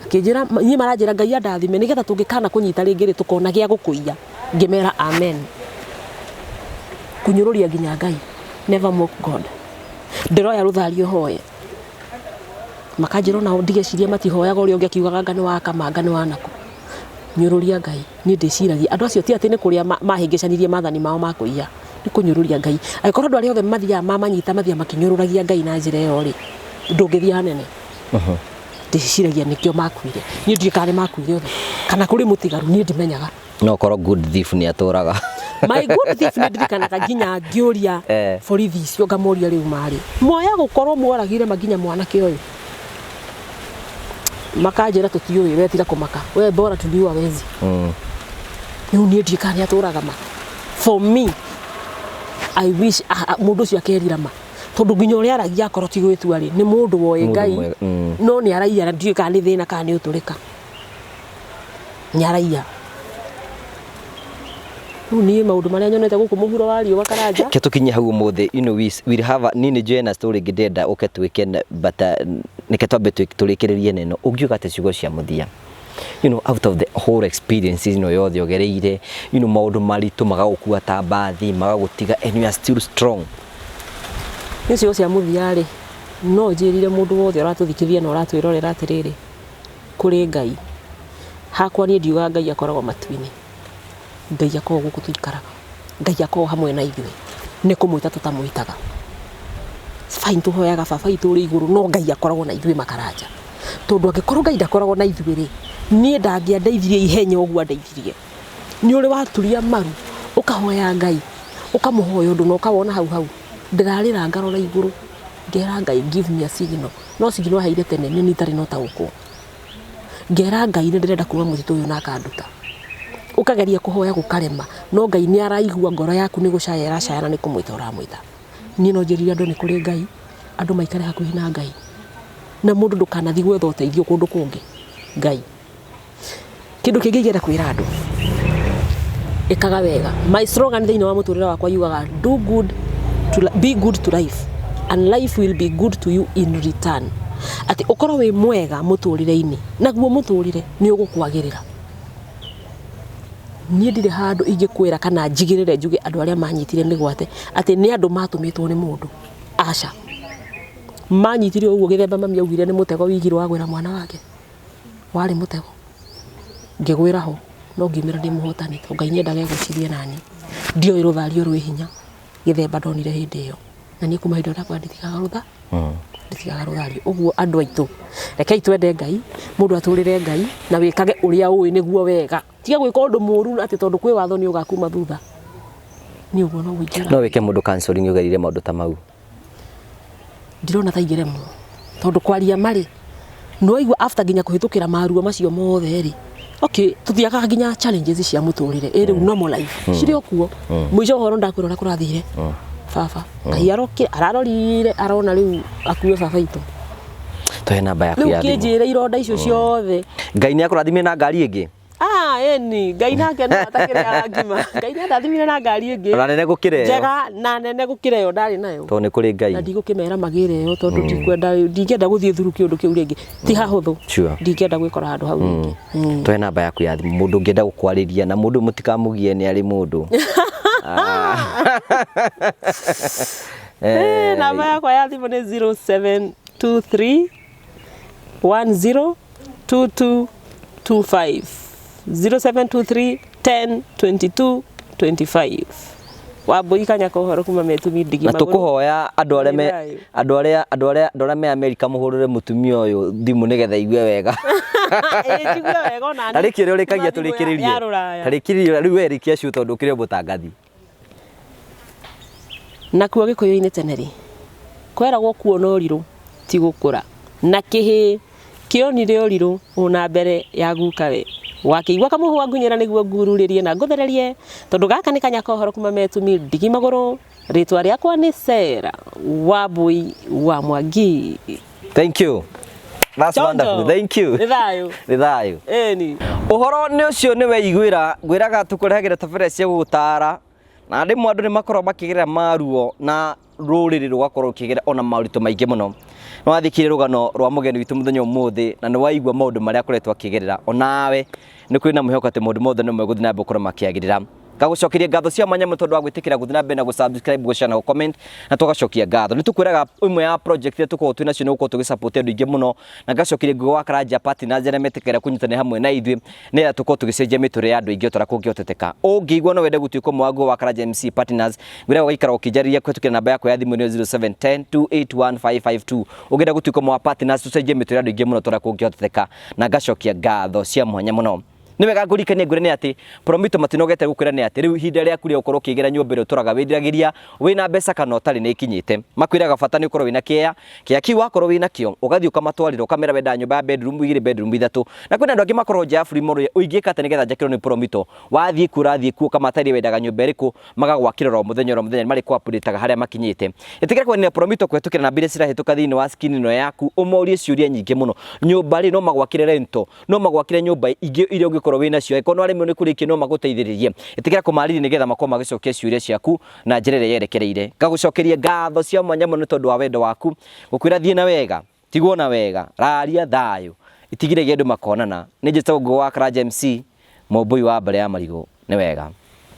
Akĩnjĩra nyie maranjĩra Ngai andathime nigetha tũngĩkana kũnyita rĩngĩ rĩ tukona gĩa gũkũiya. Ngimera amen. Kunyũrũria nginya Ngai. Never mock God. Ndiroya rũthario hoye. Makanjĩra na ndigeciria matihoyaga ũrĩa ũngĩ akiugaga ngane wa kamanga nĩ wanako. Nyũrũria Ngai. Niĩ ndĩciragia andũ acio ti atĩ nĩ kũrĩa mahĩngĩcanirie mathani mao ma kũiya. Ni kunyururia Ngai. Agĩkorwo andũ arĩa othe mathia mamanyita mathia makinyururagia Ngai na njĩra ĩyo rĩ ndũngĩthia hanene. Ndĩciragia nĩkĩo makuire. Niĩ ndiũĩ kana makuire othe kana kũrĩ mũtigaru niĩ ndimenyaga. No korwo good thief ni atũraga. My good thief nĩ ndirikanaga nginya ngĩũria borithi icio ngamoria rĩu marĩ. Moya gũkorwo mworagire maginya mwanake ũyũ. Makanjĩra tũtiũĩ wetira kũmaka. We bora tuliua wezi. Rĩu niĩ ndiũĩ kana atũraga ma. For me I wish mundu ucio akerira ma tondu nginya uria aragia akorwo ti gwitua ri ni mundu woe Ngai no ni araia na ndiuka ni thina kana ni uturika ni araia ni maundu maria nyonete guku muhuro wa riũa Karanja ke tukinye hau umuthi we have nini join story ngidenda uke twike but nike twambe turikiririe neno ungiuga ate ciugo cia muthia out of the whole experiences yothe ogereire maundu maritu magagukua ta bathi magagutiga and you are still strong. Nicio cia muthia ri no njirire mundu wothe uratuthikiria na uratwirorera atiriri kuri Ngai hakwa ni ndiuga Ngai akoragwo matu-ini. Ngai akoragwo guku tuikaraga. Ngai akoragwo hamwe na ithuĩ ni kumwita tutamwitaga. Fine tuhoyaga baba itu ri iguru no Ngai akoragwo na ithuĩ Makaranja tondu angikorwo Ngai ndakoragwo na ithuĩ ri niĩ ndangĩandeithirie ihenya ũguo andeithirie. Nĩ ũrĩ waturia maru ukahoya Ngai ukamuhoya undu no ukawona hau ndirarĩra ngarora iguru ngera Ngai give me a signal no signal haire tene ni tari no taũkwo ngera Ngai nĩ ndĩrenda kuma mũtitũ ũyũ na akanduta ukageria kuhoya gukarema no Ngai nĩ araigua ngoro yaku nĩ gucaya iracaya na nĩ kumwita uramwita. Niĩ no njĩrire andũ nĩ kũrĩ Ngai andũ maikare hakuhĩ na Ngai na mundu ndukanathi gwetha ũteithio kũndũ kũngĩ Ngai. Kindu kingi ngĩenda kwĩra andũ ikaga wega. My slogan thĩinĩ wa mũtũrĩre wakwa yugaga be good to life and life will be good to you in return. Ati ukorwo wi mwega mũtũrĩre-inĩ naguo mũtũrĩre nĩ ũgũkwagĩrĩra. Niĩ ndirĩ handũ ingĩkwĩra kana njigĩrĩre njuge andũ arĩa manyitire mĩgwate ati nĩ andũ matũmĩtwo nĩ mũndũ. Aca manyitire ũguo gĩthemba mami augire nĩ mũtego wigirwo wa gwĩra mwana wake warĩ mũtego ngĩgwĩra ho no ngimĩra ndĩ mũhotani to Ngai nĩendaga gũcirie nani ndioĩ rũthario rwĩ hinya gĩthemba ndonire hĩndĩ ĩyo na niĩ kuma hĩndĩ ĩyo ndakwa nditigaga rũthario. Ũguo andũ aitũ rekei twende Ngai mũndũ atũrĩre Ngai na wĩkage ũrĩa ũĩ nĩguo wega tiga gwĩka ũndũ mũũru atĩ tondũ kwĩ watho nĩ ũgakuma thutha. Nĩ ũguo no gwĩkĩra no wĩke mũndũ counseling ũgerire maũndũ ta mau. Ndirona ta ingĩremwo tondu kwaria mari no igua after nginya kuhitukira maruo macio mothe ri okay tuthiaga nginya challenges cia muturire iri normal life ciri okuo mwijo horo ndakwirora kurathire baba Ngai ararorire arona riu akue baba itu to hena namba yaku ya thimu kinjire ironda icio ciothe Ngai ni akurathimire na ngari ingi eni Ngai nake no atakire arangima Ngai ndathimire na ngari ingi na nene gukire njega na nene gukire yo ndari nayo to ni kuri Ngai na ndigukimera magire yo tondu ndingenda guthie thuru kiundu kiu ringi ti hahuthu ndingenda gwikora handu hau ringi to hena namba yaku ya thimu mundu ngenda gukwariria na mundu mutikamugie ni ari mundu Namba yakwa ya thimũ nĩ 0723 10 2225 0723 10 22 25. Wambui Kanyako ũhoro kuma Metumi Ndigi Magũrũ. Na tũkũhoya andũ arĩa me Amerika mũhũrĩre mũtumia ũyũ thimũ nĩgetha igue wega. Njigue wega ona tarĩki ũrĩa ũrĩkagia tũrĩkĩrĩrie. Tarĩki rĩu erikia cio tondũ kĩrĩ mũtangathi. Nakuo Gĩkũyũ-inĩ tene rĩ, kweragwo kuona ũrirũ ti gũkũra, na kĩhĩ kĩonire ũrirũ ona mbere ya guka we. Wakĩigua kamũhũa ngunyĩra nĩguo ngururĩrie na ngũthererie, tondũ gaka nĩ Kanyako ũhoro kuma Metumi Ndigi Magũrũ. Rĩtwa rĩakwa nĩ Sarah Wambui wa Mwangi. Thank you. That's wonderful. Thank you. Nĩ thayũ. Nĩ thayũ. Ĩni. Ũhoro nĩ ũcio nĩ weiguĩra, ngwĩraga tũkũrehagĩra tabarĩra cia gũgũtara, na rĩmwe andũ nĩ makoragwo makĩgerera maruo na rũrĩrĩ rũgakorwo rũkĩgerera ona maũritũ maingĩ mũno. Nĩ wathikire rũgano rwa mũgeni witũ mũthenya ũmũthĩ na nĩ waigua maũndũ marĩa akoretwo akĩgerera. Onawe nĩ kũrĩ na mwĩhoko atĩ maũndũ mothe nĩ megũthiĩ na mbere gũkorwo makĩagĩrĩra. Ngagũcokeria ngatho cia mwanya mũno tondũ wa gwĩtĩkĩra gũthiĩ na mbere na gũsubscribe, gũshare na gũcomment, na tũgacokia ngatho. Nĩ tũkwĩraga imwe ya project iria tũkoragwo twĩ nacio nĩ gũkorwo tũgĩsupport andũ aingĩ mũno, na ngacokeria Ngũgĩ wa Karanja partners arĩa metĩkĩra kũnyitanĩra hamwe na ithuĩ nĩgetha tũkorwo tũgĩcenjia mĩtũrĩre ya andũ aingĩ ũtara kũngĩhoteteka. Ũngĩigua no wende gũtuĩka ũmwe wa Ngũgĩ wa Karanja MC partners, ngwĩraga ũgaikara ũkĩnjarĩria kũhĩtũkĩra namba yakwa ya thimũ nĩ 0710 281 552. Ũngĩenda gũtuĩka ũmwe wa partners tũcenjie mĩtũrĩre ya andũ aingĩ mũno ũtara kũngĩhoteteka, na ngacokia ngatho cia mwanya mũno. Nĩ wega ngũrikanie ngwĩre nĩ atĩ Promito matinogete gũkwĩra nĩ atĩ rĩu ihinda rĩaku rĩa gũkorwo ũkĩgera nyũmba ĩrĩa ũtũraga wĩriragĩria wĩna mbeca kana ũtarĩ nĩ ikinyĩte. Makwĩraga bata nĩ ũkorwo wĩna kĩeya kĩu, wakorwo wĩna kĩo ũgathiĩ ũkamatwarĩra ũkamera wenda nyũmba ya bedroom 2 bedroom 3. Na kwĩna andũ angĩ makorwo nja ya free mall ũingĩka atĩ nĩgetha njakĩrwo nĩ Promito, wathiĩ kuo ũkamataria wendaga nyũmba ĩrĩkũ, magagwakĩra o mũthenya marĩ kũ-update harĩa makinyĩte. Ĩtĩkĩra kũnina Promito kũhĩtũkĩra namba iria cirahĩtũka thĩinĩ wa screen ĩno yaku, ũmorie ciũria nyingĩ mũno. Nyũmba rĩ no magwakĩre rento, no magwakĩre nyũmba ingĩ iria ũngĩkorwo wĩna cio, ĩkorwo arĩmwe nĩ kũrĩkia no magũteithĩrĩrie. Ĩtĩkĩra kũmarĩria nĩgetha makorwo magĩcokia ciũria ciaku na njĩra ĩrĩa yerekereire. Ngagũcokeria ngatho cia mwanya mũno tondũ wa wendo waku, gũkwĩra thiĩ na wega, tigwo na wega, raria thayũ, itigire andũ makonana. Nĩ njĩtagwo Ngũgĩ wa Karanja MC, Mũmbui wa Mbare ya Marigũ. Nĩ wega.